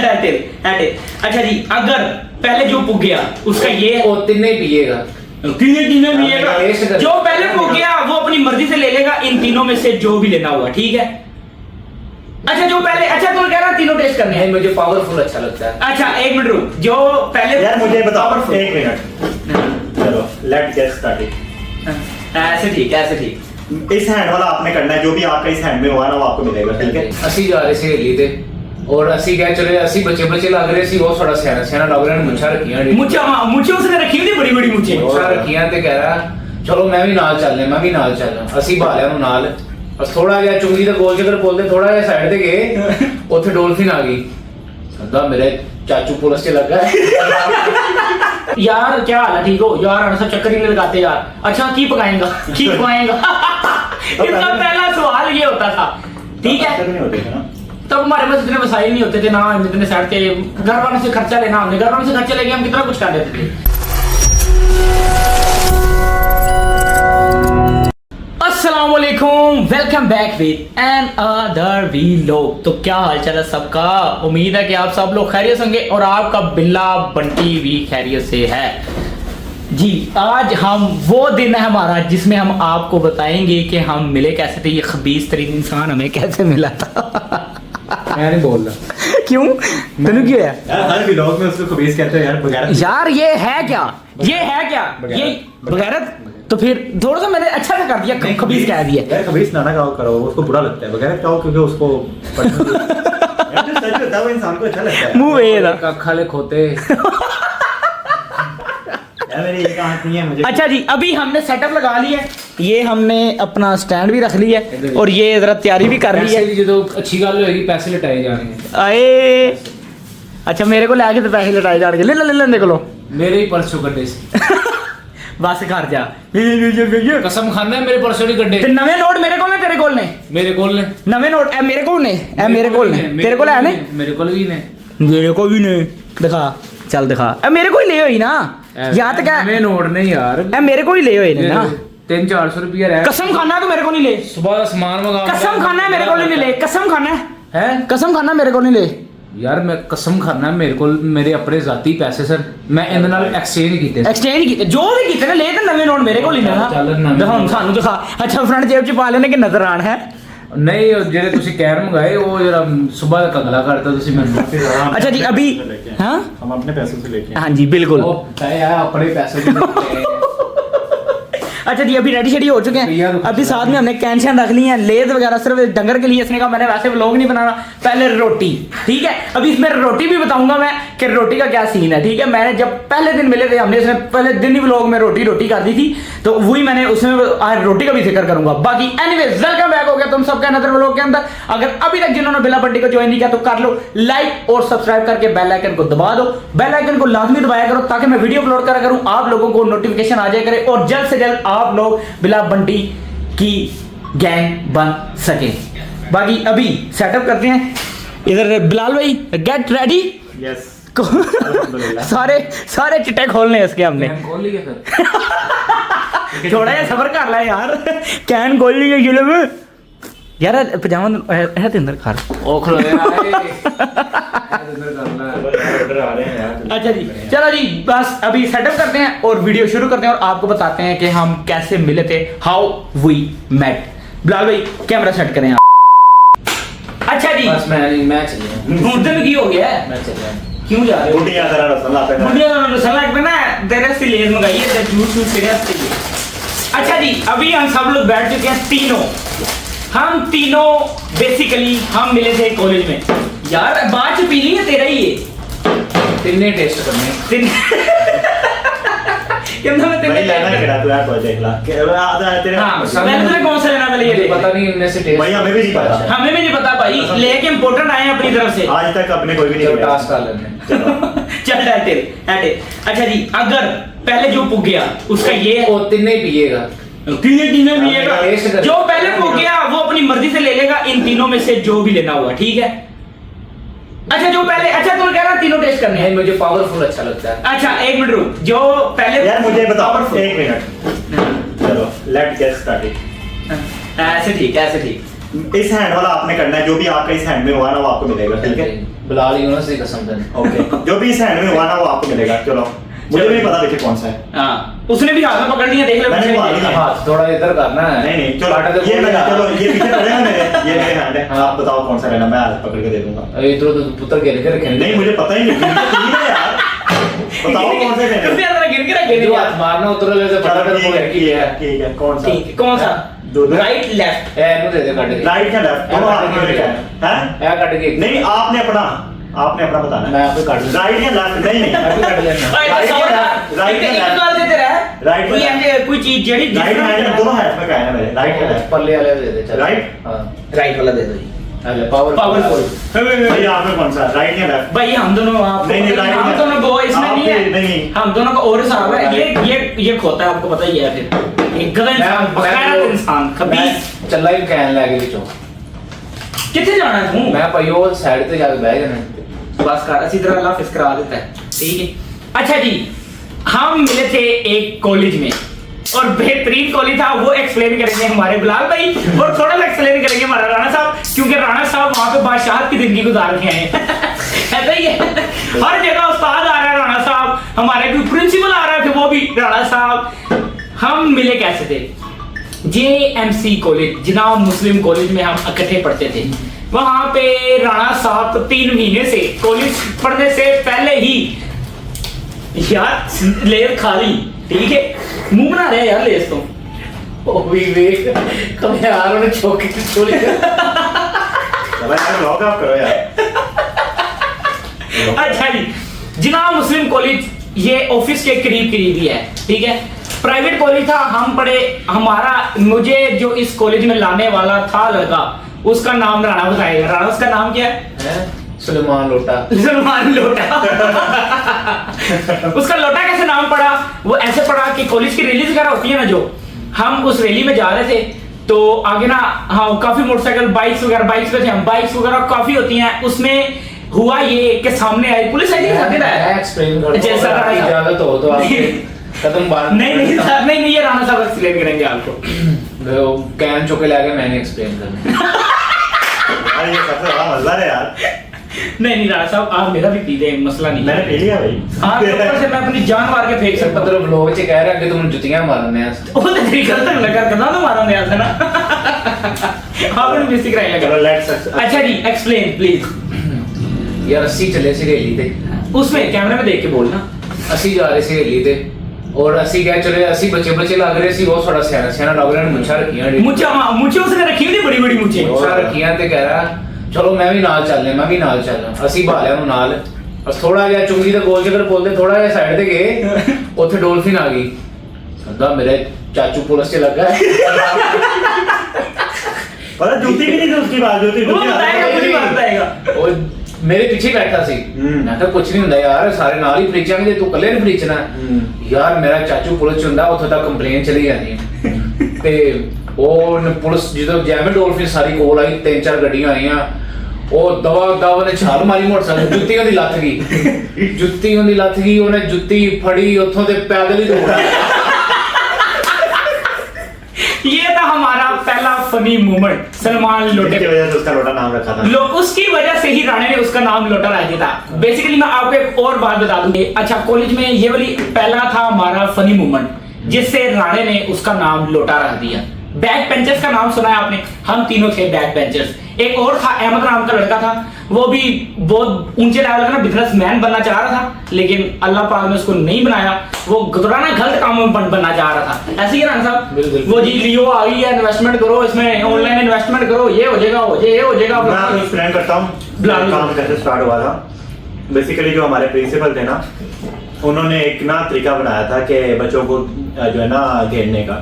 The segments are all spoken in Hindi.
चल अच्छा जी, अगर पहले जो पुग गया उसका ये वो तीनों पिएगा। तीनों पिएगा। जो पहले पुग गया वो अपनी मर्जी से ले लेगा इन तीनों में से जो भी लेना होगा, ठीक है। अच्छा जो पहले, अच्छा तुम कह रहा तीनों टेस्ट करने हैं। मुझे पावरफुल अच्छा लगता है। अच्छा एक मिनट रुक, जो पहले यार मुझे बताओ, एक मिनट, चलो लेट्स गेट स्टार्टेड। ऐसे ठीक, ऐसे ठीक। इस हैंड वाला आपने करना है, जो भी आपका इस हैंड में हुआ ना वो आपको मिलेगा, ठीक है। ਅਸੀਂ ਜਾ ਰਹੇ ਸੀ ਹੇਲੀ ਤੇ और ਅਸੀਂ कह चले, ਅਸੀਂ ਬੱਚੇ ਲੱਗ ਰਹੇ ਸੀ, ਉਹ ਥੋੜਾ ਸਿਆਣਾ ਲੱਗ ਰਿਹਾ, ਮੁੱਛਾਂ ਰੱਖੀਆਂ ਨੇ, मुझे उसने रखी हुई बड़ी बड़ी मुझे ਮੁੱਛਾਂ ਰੱਖੀਆਂ ਤੇ ਕਹਿ ਰਿਹਾ ਚਲੋ ਮੈਂ ਵੀ ਨਾਲ ਚੱਲਣਾ। ਅਸੀਂ ਭਾਲਿਆਂ ਨੂੰ ਨਾਲ ਬਸ ਥੋੜਾ ਜਿਹਾ ਚੁੰਗੀ ਦੇ ਗੋਲ ਚੱਕਰ ਬੋਲਦੇ, ਥੋੜਾ ਜਿਹਾ ਸਾਈਡ ਤੇ ਗਏ, ਉੱਥੇ ਡੋਲਫਿਨ ਆ ਗਈ। ਕਹਿੰਦਾ ਮੇਰੇ ਚਾਚੂ ਪੁਲਿਸ 'ਚ ਲੱਗਾ है। यार क्या हाल है, ठीक हो यार? हमेशा चक्कर ही नहीं लगाते यार। अच्छा की पकाएगा इसका पहला सवाल ये होता था, ठीक है। नहीं होते थे ना तब हमारे पास इतने वसाइल नहीं होते थे ना, इतने साइड के घर वालों से खर्चा लेना, हमने घर वालों से खर्चा लेके हम कितना कुछ कर देते थे। अस्सलाम वालेकुम, welcome back with another vlog. तो क्या हाल चाल है सबका? उम्मीद है कि आप सब लोग खैरियत होंगे और आपका बिल्ला बंटी भी खैरियत से है जी। आज हम वो दिन है हमारा जिसमें हम आपको बताएंगे कि हम मिले कैसे थे। ये खबीस तरीन इंसान हमें कैसे मिला था। मैं नहीं बोल रहा। क्यों? तेनू क्यों है यार? हर व्लॉग में उसको खबीस कहते हैं यार, बगैरत। यार ये है क्या, ये है क्या, ये बगैरत? तो फिर थोड़ा सा मैंने अच्छा सा कर दिया, खबीस कह दिया। यार खबीस ना करो, उसको बुरा लगता है। बगैरत कहो क्योंकि उसको यार जो सच होता है वो इंसान को अच्छा लगता है। मुंह वेदा खाले खोते। यार मेरी ये कहानी नहीं है मुझे। अच्छा जी, अभी हमने सेटअप लगा लिया है, ये हमने अपना स्टैंड भी रख लिया है और ये जरा तैयारी भी कर ली है। जो अच्छी गल होगी पैसे लटाए जाएंगे। आए अच्छा, मेरे को लेके तो पैसे लटाए जाएंगे। ले देख लो मेरे ही परसों कटे बस घर जा। कसम खाना है, मेरे परसों नहीं कटे। ते नवे नोट मेरे कोल ने, तेरे कोल ने? मेरे कोल ने नवे नोट ए मेरे कोल ने, ए मेरे कोल ने, तेरे कोल है ने? मेरे कोल भी ने, मेरे को भी नहीं। दिखा, चल दिखा। ए मेरे को ही ले होई ना या तो क्या? मैं नोट नहीं यार, ए मेरे को ही ले होई ने ना। 300-400 रुपया रहा। कसम खाना तो मेरे को नहीं ले। सुबह सामान मंगा, कसम खाना है मेरे को नहीं ले। कसम खाना है, कसम खाना मेरे को नहीं ले। यार मैं कसम खाना मेरे को, मेरे अपने जाती पैसे सर, मैं इनके नाल एक्सचेंज कीते। एक्सचेंज कीते जो भी कीते ना, ले ते नवे नोट मेरे को ही लेना। ਚੱਲ ਨਵੇਂ दिखा सानू दिखा। अच्छा फ्रंट जेब च पा लेने के नजर आन है। नहीं ਜਿਹੜੇ ਤੁਸੀਂ ਕਹਿਰ ਮੰਗਾਏ ਉਹ ਜਰਾ ਸਵੇਰ ਦਾ ਕਗਲਾ ਕਰਤਾ ਤੁਸੀਂ ਮੈਨੂੰ। अच्छा जी अभी हाँ हम अपने पैसों से लेके हाँ जी बिल्कुल। ਉਹ यार अपने पैसे भी अच्छा जी अभी रेडी शेडी हो चुके हैं। अभी साथ में हमने कैंशन रख ली है, लेद वगैरह सिर्फ डंगर के लिए। इसने कहा मैंने वैसे व्लॉग नहीं बनाना, पहले रोटी, ठीक है। अभी इसमें रोटी भी बताऊंगा मैं कि रोटी का क्या सीन है, ठीक है। मैंने जब पहले दिन मिले थे, हमने इसने पहले दिन ही व्लॉग में रोटी कर दी थी, तो वही मैंने उसमें आज रोटी का भी जिक्र करूंगा। बाकी एनीवेज वेलकम बैक हो गया तुम सबका नजर व्लॉग के अंदर। अगर अभी तक जिन्होंने बिल्ला बंटी को ज्वाइन नहीं किया तो कर लो लाइक और सब्सक्राइब करके बेल आइकन को दबा दो। बेल आइकन को लाजमी दबाया करो ताकि मैं वीडियो अपलोड करा करूं, आप लोगों को नोटिफिकेशन आ जाए करे और जल्द से जल्द आप लोग बिल्ला बंटी की गैंग बन सके। बाकी अभी सेटअप करते हैं। इधर बिलाल भाई गेट रेडी। यस सारे चिट्टे खोलने हैं इसके हमने। खोल लिया फिर थोड़ा सा सबर कर ला यार, कैन खोल लिया ये लोग यार। पजामा है अंदर कर ओ खलो अच्छा जी चलो जी, बस अभी सेटअप करते हैं और वीडियो शुरू करते हैं और आपको बताते हैं कि हम कैसे मिले थे, हाउ वी मेट। बिलाल भाई कैमरा सेट करें आप। अच्छा जी बस मैं चलिए। उधर की हो गया है, मैं चलिए। क्यों जा रहे हो? बुढ़िया तेरा रसगुल्ला पे ना। बुढ़िया रसगुल्ला पे ना तेरे से लेज मंगाई है, जूस सीरियस के लिए। अच्छा जी अभी हम सब लोग बैठ चुके हैं तीनों। हम तीनों बेसिकली हम मिले थे कॉलेज में। यार बात पी ली है तेरा ही है, तिन्ने टेस्ट करने कितना मैं भाई लेना तेरे केड़ा तू यार कोई देख ला तेरे। हाँ मैंने कौन सा लेना पहले ये ले। पता नहीं इनमें से टेस्ट भाई हमें भी नहीं पता, हमें भी नहीं पता भाई, लेके इम्पोर्टेंट आए हैं अपनी तरफ से। आज तक अपने कोई भी नहीं चलो लिया। टास्क कर लेने। चल हटे। अच्छा जी अगर पहले जो पुग गया उसका ये वो तिन्ने पिएगा। तीनों पिएगा। टेस्ट कर। जो पहले पुग गया वो अपनी मर्जी से ले लेगा इन तीनों में से जो भी लेना होगा, ठीक है। अच्छा जो पहले, अच्छा तुम कह रहा तीनों टेस्ट करने हैं। मुझे पावरफुल अच्छा लगता है। अच्छा एक मिनट रुक, जो पहले यार मुझे बताओ, एक मिनट, चलो लेट्स गेट स्टार्टेड। ऐसे ठीक, ऐसे ठीक। इस हैंड वाला आपने करना है, जो भी आपका इस हैंड में हुआ ना वो आपको मिलेगा, ठीक है। बुला ली यूनुस की कसम से। ओके, जो भी इस हैंड में हुआ ना वो आपको मिलेगा। चलो, मुझे भी नहीं पता देखिए कौन सा है। हाँ, उसने भी हाथ में पकड़ लिया, देख लो। मैंने पीछे मार देखा। लिया। हाथ थोड़ा इधर करना है। नहीं चलो, काटा तो ये बोल मेरा, रहा। चलो ये पीछे पड़ेगा मेरे, ये मेरे हैंड है। आप बताओ कौन सा लेना, मैं हाथ पकड़ के दे दूंगा। इधर तो पुत्र खेल के रखे नहीं मुझे पता ही नहीं, गिर के नहीं है यार। बताओ कौन सा लेना कितने है। अंदर गिर के रखे जो हाथ मारना उतर ले से पता कर वो की है। ठीक है, कौन सा? ठीक है, कौन सा? दोनों? Right left. ए नु दे दे काट के। राइट या लेफ्ट, दोनों हाथ में क्या है? हैं? ए काट के। नहीं, आपने अपना बताना है। मैं आपको काट लूं। राइट या लेफ्ट? नहीं मैं भी काट लेना। राइट या लेफ्ट? राइट या लेफ्ट? निकाल देते रहे। राइट कोई या ऐसे कोई चीज जेडी राइट हैंड दोनों हाथ में क्या है मेरे? राइट या लेफ्ट? पल्ले वाले दे दे चल। राइट? हां राइट वाला दे दो जी। अरे पावरफुल। भाई आपने कौन सा? राइट या लेफ्ट? भाई हम दोनों आप नहीं, right हम है। दोनों वो इसमें आप नहीं भी है। नहीं। हम दोनों का और हिसाब है। ये खोता है, आपको पता ही है। फिर एक गधा इंसान, बगैर इंसान खबीस। चला ही कहन लगे विचों। कितने जाना है तू? मैं पयो साइड पे जाके बैठ जाना। बस कर, अच्छी तरह अल्लाह फिक्र करा देता है। ठीक है। अच्छा जी, हम मिले थे एक कॉलेज में और बेहतरीन कॉलेज था। वो एक्सप्लेन करेंगे हमारे बिलाल भाई, और थोड़ा सा एक्सप्लेन करेंगे हमारा राणा साहब, क्योंकि राणा साहब वहाँ पे बादशाह की जिंदगी गुजार के आए हैं। ऐसा ही है, हर जगह उस्ताद आ रहा है राणा साहब, हमारे कोई प्रिंसिपल आ रहा है वो भी राणा साहब। हम मिले कैसे थे? JMC कॉलेज, जिनाब मुस्लिम कॉलेज में हम इकट्ठे पढ़ते थे। वहां पे राणा साहब तो 3 महीने से कॉलेज पढ़ने से पहले ही यार लेर खाली, ठीक है, मुंह बना रहे हैं यार लेस तो। ओ विवेक कब यार उन्हें छोड़ के छोड़ के। चलो यार लॉग ऑफ करो यार। अच्छा जी, जिनाब मुस्लिम कॉलेज ये ऑफिस के करीब करीब ही है, ठीक है। प्राइवेट कॉलेज था, हम पढ़े। हमारा मुझे जो इस कॉलेज में लाने वाला था लड़का, उसका नाम राणा बताएगा। राणा, उसका नाम क्या है? सुलेमान लोटा। सलमान लोटा। उसका लोटा कैसे नाम पड़ा? वो ऐसे पड़ा कि कॉलेज की रैली वगैरह होती है ना, जो हम उस रैली में जा रहे थे तो आगे ना, हाँ, काफी मोटरसाइकिल बाइक्स पे थे हम, बाइक्स वगैरह काफी होती हैं। उसमें हुआ ये कि सामने आई पुलिस, आई मैं एक्सप्लेन कर जैसा राणा साहब। इजाजत हो तो आपके कदम बार नहीं सर, नहीं ये राणा साहब एक्सप्लेन करेंगे आपको। वो कैन चुके लाके मैंने एक्सप्लेन करना। यार ये सबसे बड़ा मजा है यार। नहीं राणा साहब, आप मेरा भी पी दे, मसला नहीं मैंने है। पी लिया भाई। हाँ, ऊपर से मैं अपनी जान मार के फेंक सर सकता हूँ। मतलब लोग चे कह रहे हैं कि तुम जुतियां मारने हैं। वो तो तरीका तक लगा करना तो मारा नहीं आता ना। आपने बेसिक राय चलो लगा। लेट्स। अच्छा जी, एक्सप्लेन प्लीज। यार 80 चले सी रैली थे। उसमें कैमरे में देख के बोलना। 80 जा रहे सी रैली थे और 80 क्या चले 80 बच्चे लग रहे सी, वो थोड़ा सियाना लग रहा है, मुच्छा रखियां मुझे उसने रखी हुई थी बड़ी बड़ी मुझे। मुच्छा रखियां ते कह रहा चलो मैं भी नाल ਚੱਲਣਾ। ਅਸੀਂ ਭਾਲਿਆ ਨੂੰ ਨਾਲ, ਬਸ ਥੋੜਾ ਜਿਹਾ ਚੁੰਗੀ ਦੇ ਗੋਲ ਚੱਕਰ ਬੋਲਦੇ, ਥੋੜਾ ਜਿਹਾ ਸਾਈਡ ਤੇ ਗਏ, ਉੱਥੇ ਡੋਲਫਿਨ ਆ ਗਈ। ਕਹਿੰਦਾ ਮੇਰੇ ਚਾਚੂ ਪੁਲਿਸ 'ਚ ਲੱਗਾ है। पता जूती भी नहीं थी उसकी बात, जूती वो बताएगा, मुझे बताएगा। ਉਹ ਮੇਰੇ ਪਿੱਛੇ ਬੈਠਾ ਸੀ। ਮੈਂ ਕਿਹਾ ਕੁਝ ਨਹੀਂ ਹੁੰਦਾ ਯਾਰ, ਸਾਰੇ ਨਾਲ ਹੀ ਫਰੀਚਾਂਗੇ, ਜੇ ਤੂੰ ਇਕੱਲੇ ਨਹੀਂ ਫਰੀਚਣਾ। ਯਾਰ ਮੇਰਾ ਚਾਚੂ ਪੁਲਿਸ 'ਚ ਹੁੰਦਾ, ਉੱਥੇ ਤੱਕ ਕੰਪਲੇਨ ਚਲੀ ਜਾਂਦੀ ਹੈ। ਤੇ ਉਹ ਪੁਲਿਸ ਜਦੋਂ ਜੈਵੇਂ ਡੋਲਫਿਨ ਸਾਰੀ ਕੋਲ ਆਈ, 3-4 ਗੱਡੀਆਂ ਆਈਆਂ, ਉਹ ਦਵਾ ਨੇ ਛਾਲ ਮਾਰੀ ਮੋਟਰਸਾਈਕਲ, ਜੁੱਤੀ ਉਹਦੀ ਲੱਥ ਗਈ। ਉਹਨੇ ਜੁੱਤੀ ਫੜੀ, ਉੱਥੋਂ ਤੇ ਪੈਦਲ ਹੀ ਦੌੜਾ। ये था हमारा पहला फनी मोमेंट, सलमान लोटे। की वजह से उसका लोटा नाम रखा था। उसकी वजह से ही राणे ने उसका नाम लोटा रख दिया था। बेसिकली मैं आपको एक और बात बता दूं। अच्छा, कॉलेज में ये वाली पहला था हमारा फनी मोमेंट, जिससे राणे ने उसका नाम लोटा रख दिया। बैक बेंचर्स का नाम सुना है आपने? हम तीनों थे बैक बेंचर्स। एक और था, अहमद नाम का लड़का था, वो भी बहुत ऊंचे लेवल का ना बिजनेसमैन बनना चाह रहा था, लेकिन अल्लाह पाक ने उसको नहीं बनाया। वो गुजराना गलत काम में बनना चाह रहा था। ऐसे ही राणा साहब, वो जी लियो आ गई है, इन्वेस्टमेंट करो इसमें, ऑनलाइन इन्वेस्टमेंट करो, ये हो जाएगा, ये हो जाएगा। मैं एक्सप्लेन करता हूँ काम कैसे स्टार्ट हुआ था। बेसिकली जो हमारे प्रिंसिपल थे ना, उन्होंने एक ना तरीका बनाया था कि बच्चों को जो है ना घेरने का।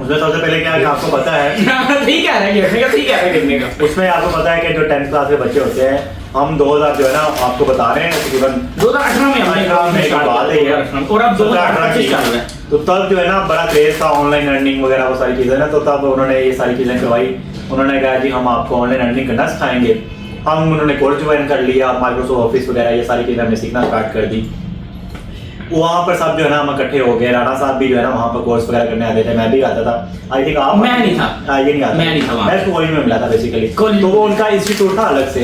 उसमें सबसे पहले क्या है कि आपको पता है ठीक है गिरने का। उसमें आपको पता है कि जो 10th क्लास के बच्चे होते हैं, हम 2000 जो है ना आपको बता रहे हैं तकरीबन 2018 में हमने काम में बात है ये, और अब 2025 चल रहा है। तो तब जो है ना बड़ा क्रेज था ऑनलाइन अर्निंग वगैरह वो सारी चीजें ना, तो तब उन्होंने ये सारी चीजें करवाई। उन्होंने कहा जी हम आपको ऑनलाइन अर्निंग करना सिखाएंगे। हम उन्होंने कोर्स ज्वाइन कर लिया, माइक्रोसॉफ्ट ऑफिस वगैरह ये सारी चीजें हमने सीखना स्टार्ट कर दी। वहाँ पर सब जो है ना हम इकट्ठे हो गए। राणा साहब भी जो है ना वहाँ पर कोर्स वगैरह करने आते थे, मैं भी आता था। आई थिंक आप मैं नहीं था। ये नहीं आता, मैं नहीं था वहाँ। मैं कॉलेज में मिला था बेसिकली। कॉलेज तो वो उनका इंस्टीट्यूट था अलग से,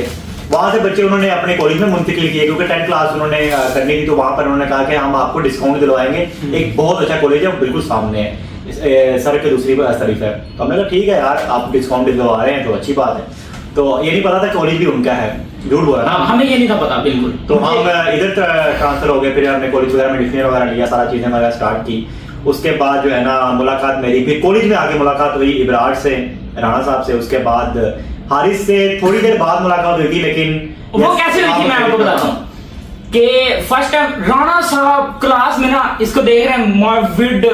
वहाँ से बच्चे उन्होंने अपने कॉलेज में मुंतकिल किए, क्योंकि 10th क्लास उन्होंने करनी थी, तो वहाँ पर उन्होंने कहा कि हम आपको डिस्काउंट दिलवाएंगे, एक बहुत अच्छा कॉलेज है, बिल्कुल सामने है, सड़क के दूसरी तरफ है। तो हमने कहा ठीक है यार, आप डिस्काउंट दिलवा रहे हैं तो अच्छी बात है। तो ये नहीं पता था कॉलेज भी उनका है, झूठ बोला ना, हमें ये नहीं था पता बिल्कुल। तो हम इधर ट्रांसफर हो गए, फिर हमने कॉलेज वगैरह में एडमिशन वगैरह लिया, सारा चीजें वगैरह स्टार्ट की। उसके बाद जो है ना मुलाकात मेरी फिर कॉलेज में आके मुलाकात हुई इबरार से, राणा साहब से, उसके बाद हारिस से थोड़ी देर बाद मुलाकात हुई थी, लेकिन वो कैसे हुई थी मैं आपको बताता हूँ कि फर्स्ट टाइम राणा साहब क्लास में ना इसको देख रहे हैं मॉर्बिड,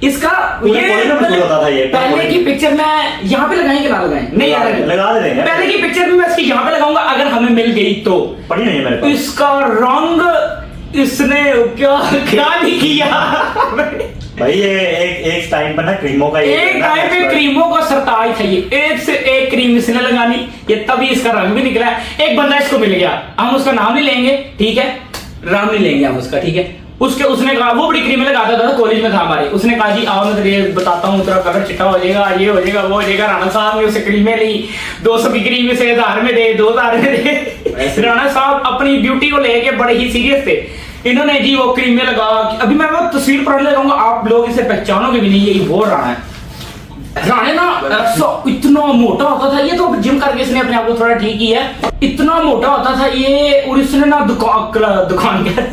इसका ये पहले की पिक्चर में यहाँ पे लगाएं कि ना लगाएं? नहीं यार लगा देंगे। पहले की पिक्चर भी मैं इसकी यहाँ पे लगाऊंगा अगर हमें मिल गई तो। पड़ी नहीं है मेरे पास। इसका रंग इसने क्या क्या नहीं किया भाई ये एक टाइम पर ना क्रीमों का एक टाइम पे क्रीमों का सरताज था, ये एक से एक क्रीम इसने लगानी, ये तभी इसका रंग भी निकला है। एक बंदा इसको मिल गया, हम उसका नाम नहीं लेंगे, ठीक है, नाम नहीं लेंगे हम उसका, ठीक है। उसने कहा, वो बड़ी क्रीमें लगाता था, कॉलेज में था हमारे, उसने कहा जी आओ मैं तेरे बताता हूँ, तेरा कलर चिट्टा हो जाएगा, ये हो जाएगा, वो हो जाएगा। राणा साहब ने उसे क्रीमें ली, 200 की क्रीम से 1000 में दे, 2000 में दे। राणा साहब अपनी ड्यूटी को लेके बड़े ही सीरियस थे। इन्होंने जी वो क्रीमें लगा, अभी मैं वो तस्वीर पढ़ने लगाऊंगा, आप लोग इसे पहचानोगे भी नहीं, यही वो राणा है। राणे ना इतना मोटा होता था, ये तो जिम करके इसने अपने आप को थोड़ा ठीक किया है, इतना मोटा होता था ये। और इसने ना दुकान क्या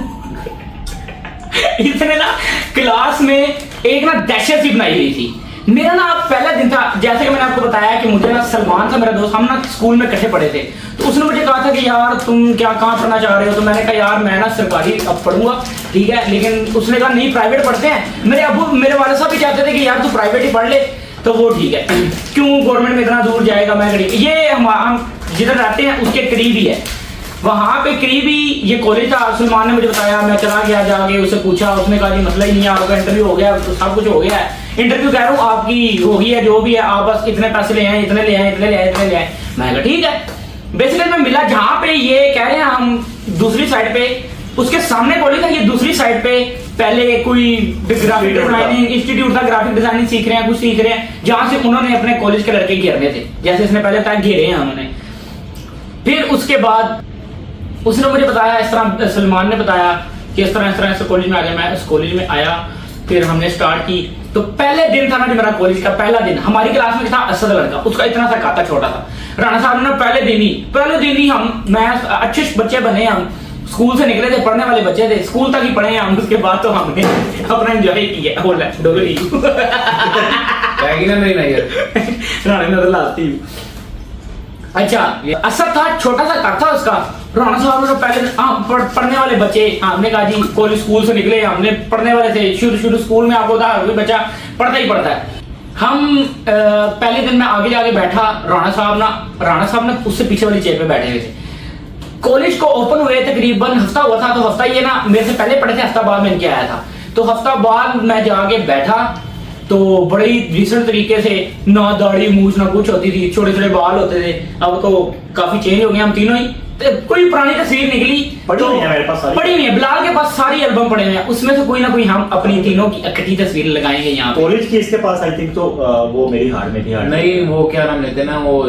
इसने ना क्लास में एक ना दहशत सी बनाई हुई थी। मेरा ना पहला दिन था, जैसे कि मैंने आपको बताया कि मुझे ना सलमान था मेरा दोस्त, हम ना स्कूल में इकट्ठे पढ़े थे। तो उसने मुझे कहा था कि यार तुम क्या कहाँ पढ़ना चाह रहे हो? तो मैंने कहा यार मैं ना सरकारी अब पढ़ूंगा, ठीक है। लेकिन उसने कहा नहीं प्राइवेट पढ़ते हैं। मेरे अब्बू मेरे वाले साहब भी चाहते थे कि यार तू प्राइवेट ही पढ़ ले, तो वो ठीक है, क्यों गवर्नमेंट में इतना दूर जाएगा, मैं गरीब। ये हम जिधर रहते हैं उसके करीब ही है, वहां पे करीब ही ये कॉलेज था। सलमान ने मुझे बताया, मैं चला गया, जाके उससे पूछा, उसने कहा जी मसला ही नहीं है, आपका इंटरव्यू हो गया, तो सब कुछ हो गया है। इंटरव्यू कह रहा हूँ आपकी हो गई है, जो भी है, आप बस इतने पैसे ले आए, इतने ले आए, इतने ले आए, इतने ले आए। मैं कहा ठीक है। बेसिकली मैं मिला जहाँ पे ये कह रहे हैं हम दूसरी साइड पे, उसके सामने कॉलेज था, ये दूसरी साइड पे पहले कोई ग्राफिक डिजाइनिंग इंस्टीट्यूट था, ग्राफिक डिजाइनिंग सीख रहे हैं, कुछ सीख रहे हैं, जहां से उन्होंने अपने कॉलेज के लड़के घेरने थे, जैसे इसने पहले तक घेरे हैं उन्होंने। फिर उसके बाद उसने मुझे बताया, इस तरह सलमान ने बताया कि इस तरह इस कॉलेज में आ गया। मैं इस कॉलेज में आया, फिर हमने स्टार्ट की। तो पहले दिन था ना जो मेरा कॉलेज का पहला दिन, हमारी क्लास में था असद लड़का, उसका इतना सा काता छोटा था। राणा साहब ने पहले दिन ही मैं अच्छे बच्चे बने, हम स्कूल से निकले थे, पढ़ने वाले बच्चे थे, स्कूल तक ही पढ़े हैं हम। उसके बाद तो हमने अपना एंजॉय किया। हो ले डोगरी ना मेरी नजर राणा नजर लाती। अच्छा असद था, छोटा सा घर था उसका। राणा साहब ने पहले पढ़ने वाले बच्चे, हमने कहा जी कॉलेज स्कूल से निकले, हमने पढ़ने वाले थे, शुरू स्कूल में आपको था बच्चा पढ़ता ही पढ़ता है। हम पहले दिन में आगे जाके बैठा, राणा साहब ने उससे पीछे वाली चेयर पे बैठे हुए थे। कॉलेज को ओपन हुए तकरीबन हफ्ता हुआ था, तो हफ्ता ये ना मेरे से पहले पढ़े थे, हफ्ता बाद में इनके आया था। तो हफ्ता बाद मैं जाके बैठा, तो बड़े ही डिसेंट तरीके से, ना दाढ़ी मूछ ना कुछ होती थी, छोटे छोटे बाल होते थे। अब तो काफी चेंज हो गए हम तीनों ही। तो कोई पुरानी तस्वीर निकली पड़ी तो नहीं है मेरे पास, पड़ी नहीं है। बिलाल के पास सारी एल्बम पड़े हुए हैं, उसमें से कोई ना कोई हम अपनी तीनों की इकट्ठी तस्वीर लगाएंगे यहाँ पे। कॉलेज की इसके पास आई थिंक तो वो मेरी हार्ड में थी। नहीं वो क्या नाम लेते ना, वो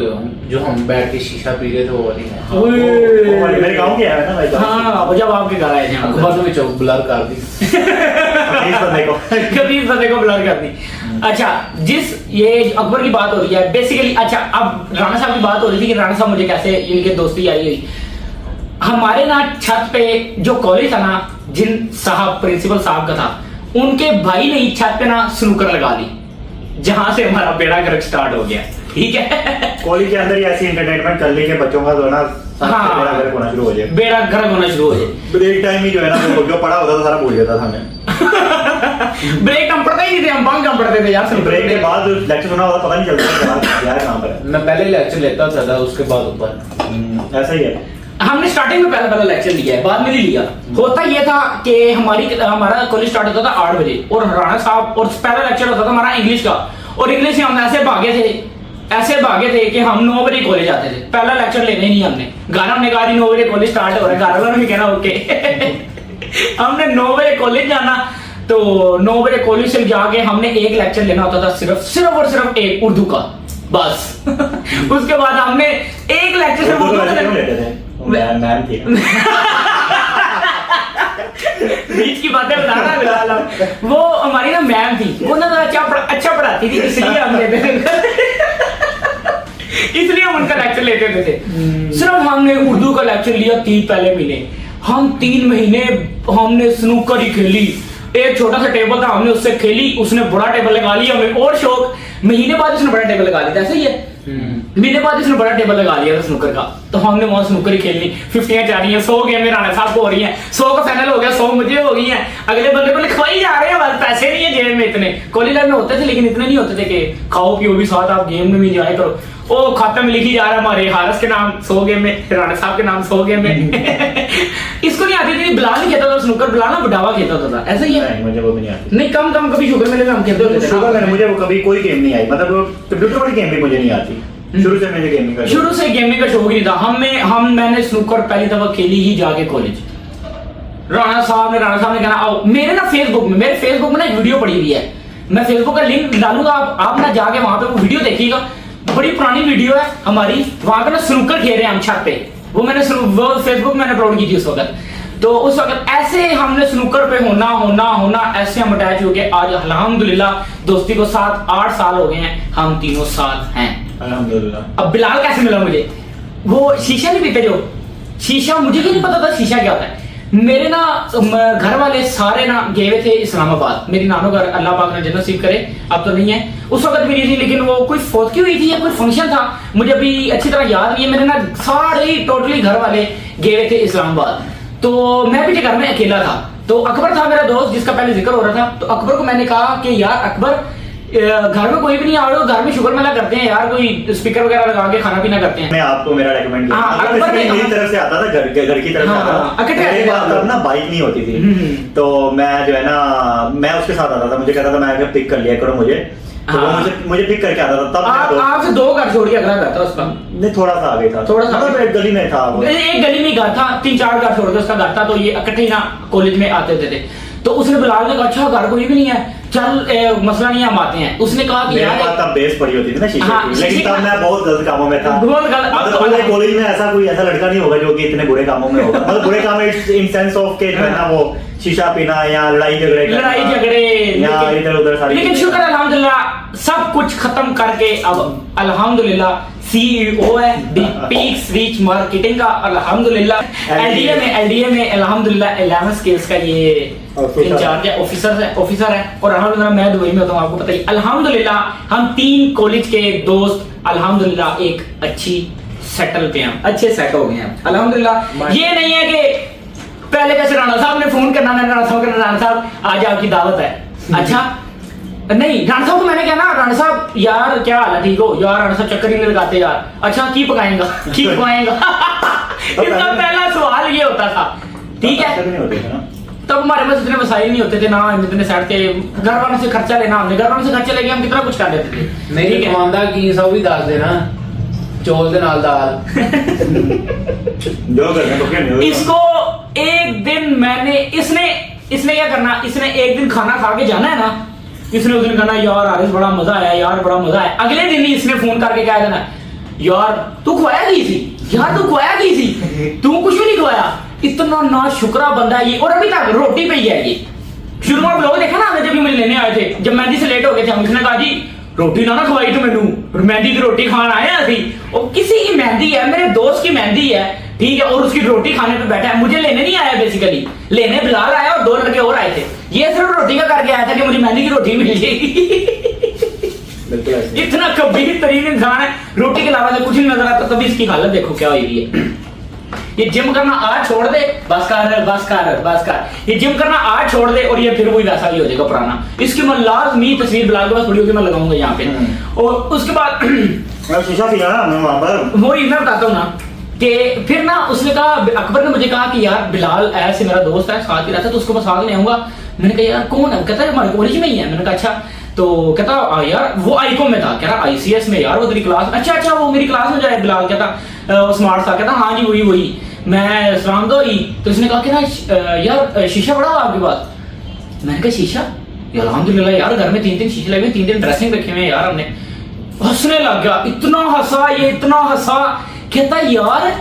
जो हम बैठ के शीशा पी रहे थे वो वाली है। वो वाली मेरे गांव की है ना भाई। हाँ वो जब आपके घर आए थे हम अखबार में चौक ब्लर कर दी कभी को ब्लर कर दी। अच्छा जिस ये अकबर की बात हो रही है बेसिकली, अच्छा अब राणा साहब की बात हो रही थी कि राणा साहब मुझे कैसे इनके दोस्ती आई हुई। हमारे ना छत पे जो कॉलेज था ना, जिन साहब प्रिंसिपल साहब का था, उनके भाई ने छत पे ना स्नूकर लगा ली, जहां से हमारा बेड़ा गर्क स्टार्ट हो गया। ठीक है कॉलेज के अंदर ही ऐसी एंटरटेनमेंट कर ली कि बच्चों का जो ना बेड़ा गर्क होना शुरू हो जाए। बेड़ा गर्क होना शुरू हो जाए। ब्रेक टाइम ही जो है ना जो पढ़ा होता था सारा भूल जाता था हमें। ब्रेक हम पढ़ते ही नहीं थे, हम बंक पढ़ते थे यार। ब्रेक के बाद लेक्चर सुना होता पता नहीं चलता यार कहां पर है। मैं पहले लेक्चर लेता था, उसके बाद ऊपर ऐसा ही है। हमने स्टार्टिंग में पहला लेक्चर लिया है, बाद में नहीं लिया। होता ये था कि हमारा कॉलेज स्टार्ट होता था 8 बजे, और राणा साहब और पहला लेक्चर होता था हमारा इंग्लिश का, और इंग्लिश में हम ऐसे भागे थे कि हम 9 बजे कॉलेज आते थे। पहला लेक्चर लेने नहीं हमने, गाना हमने कहा 9 बजे कॉलेज स्टार्ट हो रहा है, घर वालों ने भी कहना ओके। हमने 9 बजे कॉलेज जाना, तो 9 बजे कॉलेज से जाके हमने एक लेक्चर लेना होता था, सिर्फ और सिर्फ एक उर्दू का, बस। उसके बाद हमने एक लेक्चर से लेते थे मैम थी। बीच की बातें बता रहा है बिलाल अब। वो हमारी ना मैम थी, वो ना अच्छा पढ़ाती थी, इसलिए हम लेते इसलिए हम उनका लेक्चर लेते थे। सिर्फ हमने उर्दू का लेक्चर लिया पहले महीने, हम 3 महीने हमने स्नूकर ही खेली। एक छोटा सा टेबल था, हमने उससे खेली, उसने बड़ा टेबल लगा लिया, हमें और शौक। महीने बाद उसने बड़ा टेबल लगा लिया, ऐसा ही है। महीने बाद उसने बड़ा टेबल लगा लिया था स्नूकर का, तो हमने वहां स्नूकर ही खेलनी। 50 जा रही है, 100 गेम राणा साहब को हो रही है, 100 का फाइनल हो गया, 100 मुझे हो गई है, अगले बंदे को लिखवाई जा रहे हैं, बस पैसे नहीं है जेब में इतने। कॉलेज लाइफ में होते थे लेकिन इतने नहीं होते थे कि खाओ पियो भी साथ, आप गेम में भी एंजॉय करो। ओ खाता में लिखी जा रहा है हमारे हारस के नाम 100 गेम में, राणा साहब के नाम 100 गेम में। इसको नहीं आती थी, बिलाल नहीं खेलता था स्नूकर, बिलाल ना बुढ़ावा खेलता था, ऐसा ही है। मुझे वो भी नहीं आती। नहीं कम कभी शुगर मेले में हम खेलते होते थे। शुगर में मुझे वो कभी कोई गेम नहीं आई, मतलब कंप्यूटर वाली गेम भी मुझे नहीं आती। शुरू से मुझे गेमिंग का शुरू से गेमिंग का शौक नहीं था। मैंने स्नूकर पहली दफा खेली ही जाके कॉलेज। राणा साहब ने कहना आओ, मेरे ना फेसबुक में ना एक वीडियो पड़ी हुई है, मैं फेसबुक का लिंक डालूंगा, आप ना जाके वहां पे वो वीडियो देखिएगा। बड़ी पुरानी वीडियो है हमारी, वहां पे ना स्नूकर खेल रहे हैं हम छत पे, वो फेसबुक मैंने अपलोड की थी उस वक्त। तो उस वक्त ऐसे हमने स्नूकर पे होना ऐसे हम अटैच हो गए। आज अल्हम्दुलिल्लाह दोस्ती को 7-8 साल हो गए हैं, हम तीनों साथ हैं अल्हम्दुलिल्लाह। अब बिलाल कैसे मिला मुझे, वो शीशा नहीं पीते जो शीशा, मुझे भी नहीं पता था शीशा क्या होता है। मेरे ना घर वाले सारे ना गए हुए थे इस्लामाबाद, मेरी नानो घर अल्लाह पाक ने जन्नत नसीब करे, अब तो नहीं है, उस वक्त भी नहीं थी, लेकिन वो कोई फौतगी हुई थी या कोई फंक्शन था, मुझे अभी अच्छी तरह याद नहीं है। मेरे ना सारे टोटली घर वाले गए हुए थे इस्लामाबाद, तो मैं भी घर में अकेला था। तो अकबर था मेरा दोस्त जिसका पहले जिक्र हो रहा था, तो अकबर को मैंने कहा कि यार अकबर घर में कोई भी नहीं आ रहा, घर में शुक्र मेला करते हैं यार, कोई स्पीकर वगैरह लगा के खाना पीना करते हैं। मैं आपको मेरा रेकमेंड किया, अकबर मेरी तरफ से आता था, घर की तरफ से आता था। मेरे पास तब ना बाइक नहीं होती थी, तो मैं जो है ना मैं उसके साथ आता था, मुझे कहता था मैं पिक कर लिया करो मुझे, तो वो मुझे पिक करके आता था। तब आपसे 2 घर छोड़ के अगला घर था उसका, नहीं थोड़ा सा आगे था, थोड़ा सा मतलब एक गली में था, एक गली में घर था, 3-4 घर छोड़ के उसका घर था, तो ये इकट्ठे ही ना कॉलेज में आते होते थे। तो उसने बिलाल ने कहा अच्छा घर कोई भी नहीं है, चल मसला नहीं, हम आते हैं। उसने कहा कि यार तब बेस पड़ी होती थी ना शीशे की, लेकिन तब मैं बहुत गलत कामों में था, बहुत गलत। मतलब कॉलेज में ऐसा लड़का नहीं होगा जो कि इतने बुरे कामों में होगा, मतलब बुरे काम इन सेंस ऑफ के जो है ना वो शीशा पीना या लड़ाई झगड़े या इधर उधर सारी। लेकिन शुक्र अल्हम्दुलिल्लाह सब कुछ खत्म करके अब अल्हम्दुलिल्लाह सीईओ है पीक्स रीच मार्केटिंग का, अल्हम्दुलिल्लाह एलडीए में अल्हम्दुलिल्लाह 11 स्किल्स का ये इंचार्ज है, ऑफिसर है, और अल्हम्दुलिल्लाह मैं दुबई में होता हूँ, आपको पता ही। अल्हम्दुलिल्लाह हम 3 कॉलेज के दोस्त अल्हम्दुलिल्लाह एक अच्छी सेटल पे हैं, अच्छे सेट हो गए हैं अल्हम्दुलिल्लाह। ये नहीं है कि पहले कैसे राणा साहब ने फोन करना, मैंने राणा साहब आज आपकी दावत है, अच्छा नहीं, राणा साहब को मैंने कहा ना राणा साहब यार क्या हाल है, ठीक हो यार, राणा साहब चक्कर ही नहीं लगाते यार, अच्छा की पकाएगा इसका पहला सवाल ये होता था, ठीक है। तब हमारे पास इतने वसाइल नहीं होते थे ना, इतने सेट थे, घर वालों से खर्चा लेना, हमने घर वालों से खर्चा लेके हम कितना कुछ कर लेते थे। नहीं कमांदा की सब भी दस देना चौल दे नाल दाल जो करने को क्या नहीं। इसको एक दिन मैंने इसने क्या करना, इसने एक दिन खाना खा के जाना है ना, इसने उस दिन कहना यार आरिस बड़ा मजा आया यार, बड़ा मजा आया। अगले दिन ही इसने फोन करके कह देना यार तू खुआया गई थी, यार तू खुआया गई थी, तू कुछ भी नहीं खुआया। इतना ना शुक्रा बंदा है ये, और अभी तक रोटी पे ही है ये। शुरू में लोग देखा ना हमें जब मुझे लेने आए थे, जब मेहंदी से लेट हो गए थे, हम इसने कहा जी रोटी ना खवाई तो मैनू, मेहंदी की रोटी खाना आया थी, और किसी की मेहंदी है, मेरे दोस्त की मेहंदी है, ठीक है, और उसकी रोटी खाने पे बैठा है, मुझे लेने नहीं आया, बेसिकली लेने बिलाल आया और 2 लड़के और आए थे, ये सिर्फ रोटी का करके आया था कि मुझे मेहंदी की रोटी मिल जाएगी। इतना कबीर तरीन इंसान है, रोटी के अलावा से कुछ नहीं नजर आता, तभी इसकी हालत देखो क्या हुई है। ये जिम करना आज छोड़ दे, बस कर, ये जिम करना आज छोड़ दे और ये फिर वही वैसा ही हो जाएगा पुराना। इसकी मैं लाजमी तस्वीर बिलाल के पास पड़ी होगी, मैं लगाऊंगा यहाँ पे। और उसके बाद शीशा पिया ना मैं वहां पर, वही मैं बताता हूँ ना कि फिर ना उसने कहा, अकबर ने मुझे कहा कि यार बिलाल ऐसे मेरा दोस्त है, साथ ही रहता है, तो उसको मैं साथ ले आऊंगा। मैंने कहा यार कौन है, कहता है हमारे कॉलेज में ही है। मैंने कहा अच्छा, तो कहता यार वो आईकॉम में था, कह रहा आईसीएस में यार, वो तेरी क्लास, अच्छा वो मेरी क्लास में जाए बिलाल, कहता स्मार्ट था, कहता हाँ जी वही मैं सलाम दो ही। तो उसने कहा कि ना यार शीशा बड़ा हुआ आपके पास। मैंने कहा शीशा, अल्हम्दुलिल्लाह यार घर में 3 शीशे लगे, 3 ड्रेसिंग रखे हुए यार हमने। हंसने लग गया, इतना हंसा, कहता यार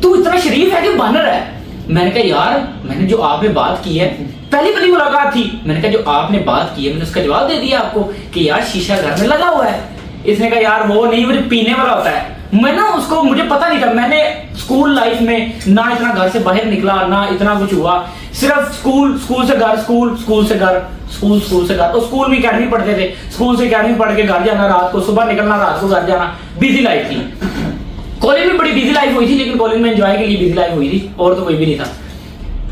तू इतना शरीफ है कि बानर है। मैंने कहा यार मैंने जो आपने बात की है, पहली मुलाकात थी, मैंने कहा जो आपने बात की है मैंने उसका जवाब दे दिया आपको कि यार शीशा घर में लगा हुआ है। इसने कहा यार वो नहीं, मुझे पीने वाला होता है। मैं ना उसको, मुझे पता नहीं था, मैंने स्कूल लाइफ में ना इतना घर से बाहर निकला ना इतना कुछ हुआ, सिर्फ स्कूल से घर, स्कूल से घर, स्कूल से घर। और स्कूल में अकेडमी पढ़ते थे, स्कूल से अकेडमी पढ़ के घर जाना, रात को सुबह निकलना, रात को घर जाना, बिजी लाइफ थी। कॉलेज में बड़ी बिजी लाइफ हुई थी, लेकिन कॉलेज में एंजॉय के लिए बिजी लाइफ हुई थी, और तो कोई भी नहीं था।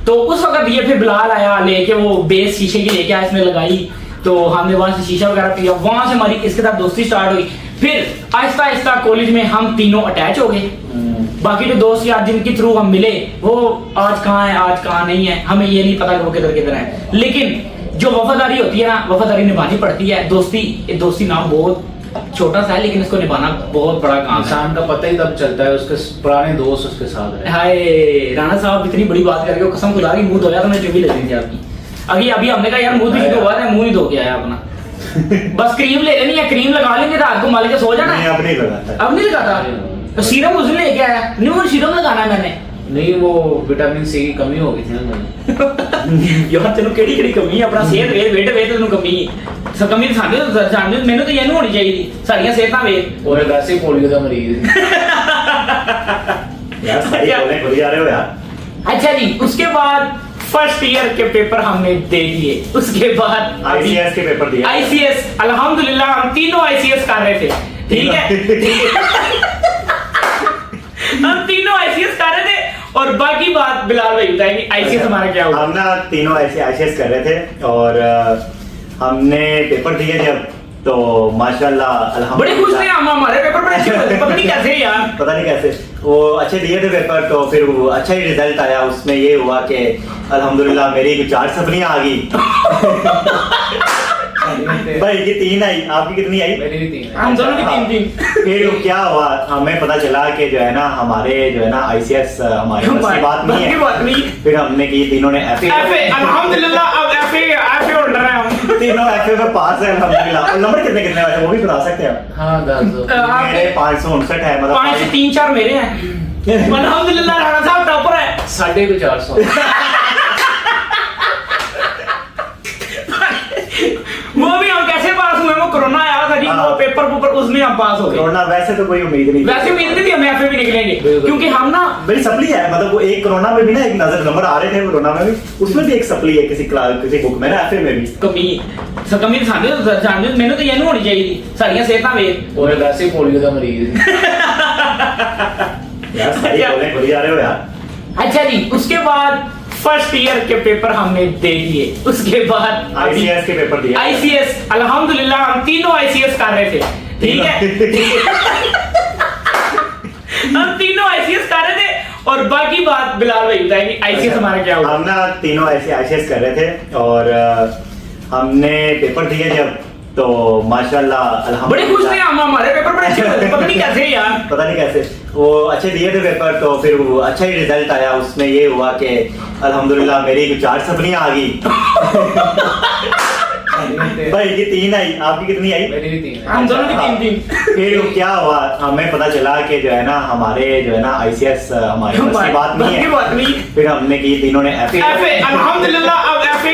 तो उस वक्त ये फिर बिलाल आया लेके, वो बेस शीशे की लेके आया, इसमें लगाई, तो हमने वहां से शीशा वगैरह पिया, वहां से हमारी इसके साथ दोस्ती स्टार्ट हुई। फिर आहिस्ता आहिस्ता कॉलेज में हम तीनों अटैच हो गए। बाकी जो दोस्त यार जिनके थ्रू हम मिले वो आज कहाँ है आज कहाँ नहीं है, हमें ये नहीं पता कि वो किधर है, लेकिन जो वफादारी होती है ना, वफादारी निभानी पड़ती है। दोस्ती नाम बहुत छोटा सा है, लेकिन इसको निभाना बहुत बड़ा काम है। इंसान का पता ही तब चलता है उसके पुराने दोस्त उसके साथ रहे। हाय राणा साहब इतनी बड़ी बात करके कसम खुदा की मुंह धोया तो मैं टिभी लग रही थी आपकी। अभी हमने कहा यार मुंह भी धोया था, मुंह ही धो के आया अपना। बस क्रीम ले लेनी है, क्रीम लगा लेंगे रात को माल के सो जाना है। अब नहीं लगाता, अब नहीं लगाता। तो सीरम उस दिन लेके आया नहीं, वो सीरम लगाना है मैंने। नहीं वो विटामिन सी की कमी हो गई थी ना मैंने। यार तेन केड़ी कमी है, अपना सेहत वेट तेन कमी है। सब कमी सानू मैंने तो ये नहीं होनी चाहिए सारियां सेहतां वेट। और वैसे पोलियो का मरीज यार सारी बोले खुद ही आ रहे हो यार। अच्छा जी, उसके बाद फर्स्ट ईयर के पेपर हमने दे दिए। उसके बाद आईसीएस के पेपर दिए। आईसीएस अल्हम्दुलिल्लाह हम तीनों आईसीएस कर रहे थे, ठीक है। हम तीनों आईसीएस कर रहे थे, और बाकी बात बिलाल भाई बताएंगे आईसीएस हमारा क्या हुआ। हम ना तीनों ऐसे आईसीएस कर रहे थे, और हमने पेपर दिए जब, तो माशाल्लाह बड़े खुश थे अल्हम्दुलिल्लाह। हम, हमारे पेपर बड़े अच्छे हुए थे, पता नहीं कैसे यार। पता नहीं कैसे वो अच्छे दिए थे पेपर, तो फिर वो अच्छा ही रिजल्ट आया। उसमें ये हुआ कि अल्हम्दुलिल्लाह मेरी 4 सप्लियां आ गई। भाई की 3 आई, आपकी कितनी आई? मेरी भी 3 हम दोनों की तीन। फिर क्या हुआ, हमें पता चला कि जो है ना हमारे जो है ना आईसीएस हमारे बस की बात नहीं है। बात नहीं। फिर हमने की, तीनों ने एफए अल्हम्दुलिल्लाह, अब एफए होल्डर हैं हम। तीनों एफए में पास है अल्हम्दुलिल्लाह। और नंबर कितने कितने वैसे वो भी बता सकते हैं? हाँ 10 मेरे 559 है, मतलब 5 से 3-4 मेरे हैं। अल्हम्दुलिल्लाह राणा साहब टॉपर है। 450। वो भी हम कैसे पास हुए, वो कोरोना आया था जी, हाँ। वो पेपर उसमें हम पास हो गए। कोरोना वैसे तो कोई उम्मीद नहीं थी। वैसे उम्मीद नहीं थी हम एफए भी निकलेंगे, बिल्कुल। क्योंकि हम ना मेरी सप्ली है, मतलब वो एक कोरोना में भी ना एक नंबर आ रहे थे कोरोना में भी, उसमें भी एक सप्ली है किसी बुक में ना, एफए में भी। कमी सानू मैंने तो ये नहीं होनी चाहिए थी, सारियां सेहतां वेट। और वैसे पोलियो का मरीज यार सारी बोले खुद ही आ रहे हो यार। अच्छा जी, उसके बाद फर्स्ट ईयर के पेपर हमने दे दिए। उसके बाद आईसीएस के पेपर दिए। आईसीएस अल्हम्दुलिल्लाह हम तीनों आईसीएस कर रहे थे, ठीक है। हम तीनों आईसीएस कर रहे थे, और बाकी बात बिलाल भाई बताएंगे आईसीएस हमारा क्या हुआ। हम ना तीनों ऐसे आईसीएस कर रहे थे, और हमने पेपर दिए जब, तो माशाल्लाह बड़े खुश थे अल्हम्दुलिल्लाह। हम, हमारे पेपर बड़े अच्छे हुए थे, पता नहीं कैसे यार। पता नहीं कैसे वो अच्छे दिए थे पेपर, तो फिर वो अच्छा ही रिजल्ट आया। उसमें ये हुआ कि अल्हम्दुलिल्लाह मेरी 4 सप्लियां आ गई। भाई की 3 आई, आपकी कितनी आई? मेरी भी 3 हम दोनों की तीन। फिर क्या हुआ, हमें पता चला कि जो है ना हमारे जो है ना आईसीएस हमारे बस की बात नहीं है। बात नहीं। फिर हमने की, तीनों ने एफए अल्हम्दुलिल्लाह, अब एफए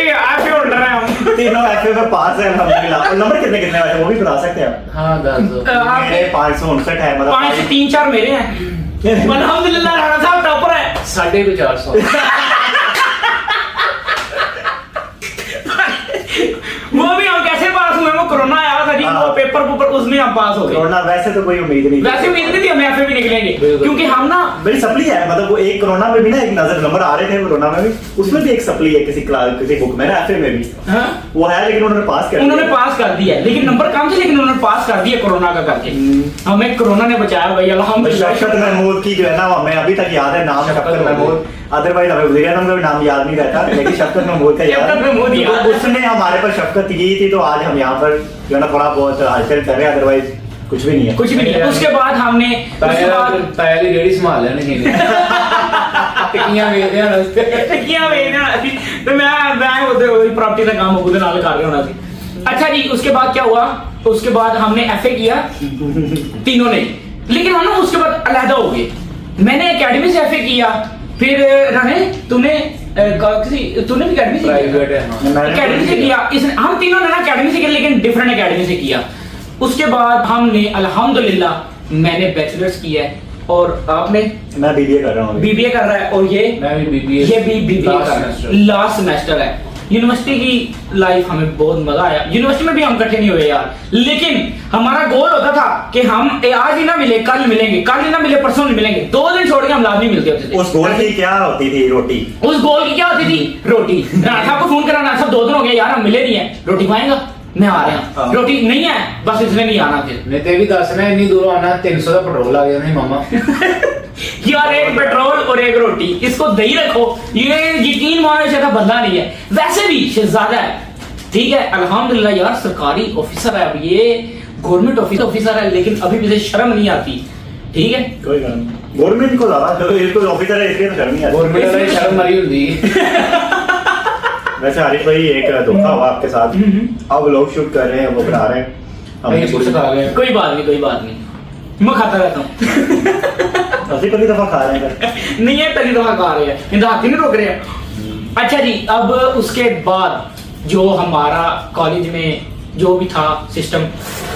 होल्डर हैं हम। तीनों एफए में पास है अल्हम्दुलिल्लाह। और नंबर कितने कितने वैसे वो भी बता सकते हैं? हाँ 10 मेरे 559 है, मतलब 5 से 3-4 मेरे हैं। अल्हम्दुलिल्लाह राणा साहब टॉपर है। 450। वो भी हम कैसे पास हुए, वो कोरोना आया था जी, हाँ। वो पेपर उसमें हम पास हो गए। कोरोना वैसे तो कोई उम्मीद नहीं थी। वैसे उम्मीद नहीं थी हम एफए भी निकलेंगे, बिल्कुल। क्योंकि हम ना मेरी सप्ली है, मतलब वो एक कोरोना में भी ना एक नंबर आ रहे थे कोरोना में भी, उसमें भी एक सप्ली है किसी बुक में ना, एफए में भी हाँ? वो है, लेकिन उन्होंने पास कर उन्होंने दिया। पास कर दिया है, लेकिन नंबर कम थे, लेकिन उन्होंने पास कर दिया कोरोना का करके। हमें कोरोना ने बचाया भाई अल्हम्दुलिल्लाह। शफकत महमूद की जो है ना, हमें अभी तक याद है नाम, शफकत महमूद। अदरवाइज हमें वज़ीर आज़म का भी नाम याद नहीं रहता, लेकिन शफकत महमूद का याद शफकत महमूद है। याद तो है। उसने हमारे पर शफकत की थी, तो आज हम यहाँ पर जो है ना थोड़ा बहुत हलचल कर रहे हैं, अदरवाइज कुछ भी नहीं है। कुछ भी नहीं। उसके बाद हमने ताया की रेडी संभाल लेने के लिए टिक्कियां ਵੇਚਦੇ ਹਨ उसके टिक्कियां ਵੇਚਣਾ ਸੀ ਤੇ ਮੈਂ ਉਹਦੇ प्रॉपर्टी का काम ਉਹਦੇ ਨਾਲ ਕਰ ਰਿਹਾ ਹੋਣਾ ਸੀ। अच्छा जी, उसके बाद क्या हुआ, उसके बाद हमने एफए किया तीनों ने, लेकिन हम ना उसके बाद अलहदा हो गए। मैंने एकेडमी से एफए किया, फिर राणे तूने तूने भी एकेडमी से प्राइवेट है हाँ। एकेडमी से किया। इसने हम तीनों ने ना एकेडमी से किया, लेकिन डिफरेंट एकेडमी से किया। उसके बाद हमने अल्हम्दुलिल्लाह मैंने बैचलर्स किया है, और आपने? मैं बीबीए कर रहा हूँ। बीबीए कर रहा है, और ये मैं भी बीबीए, ये भी बीबीए कर रहा है, लास्ट सेमेस्टर है। यूनिवर्सिटी की लाइफ हमें बहुत मजा आया। यूनिवर्सिटी में भी हम इकट्ठे नहीं हुए यार, लेकिन हमारा गोल होता था कि हम आज ही ना मिले कल मिलेंगे, कल ही ना मिले परसों नहीं मिलेंगे, 2 दिन छोड़ के हम लाजमी मिलते होते थे। उस गोल की क्या होती थी? रोटी। उस गोल की क्या होती थी? रोटी। राठा को फोन कराना, सब 2 दिन हो गए यार हम मिले नहीं है, रोटी खाएगा? मैं आ रहा हूं, हाँ। रोटी नहीं है, बस इसने नहीं आना फिर। नहीं ते भी दसना इन्नी दूर आना, 300 का पेट्रोल आ गया नहीं मामा। यार एक पेट्रोल और एक रोटी, इसको दही रखो, ये यकीन मानो ऐसा बंदा नहीं है। वैसे भी शहजादा है, ठीक है अल्हम्दुलिल्लाह यार, सरकारी ऑफिसर है, अब ये गवर्नमेंट ऑफिसर है, लेकिन अभी मुझे शर्म नहीं आती, ठीक है। कोई बात नहीं, गवर्नमेंट को ज्यादा इसको ऑफिसर है इसलिए तो शर्म नहीं आती। गवर्नमेंट वाला शर्म मरी होती। वैसे आरिफ भाई एक धोखा हुआ आपके साथ, अब लोग शूट कर रहे हैं, वो बना रहे हैं, नहीं कुछ खा गए। कोई बात नहीं, कोई बात नहीं, मैं खाता रहता हूँ। असली पहली दफा खा रहे हैं। नहीं है, पहली दफा खा रहे हैं, इनका हाथ ही नहीं रोक रहे हैं। अच्छा जी, अब उसके बाद जो हमारा कॉलेज में जो भी था सिस्टम,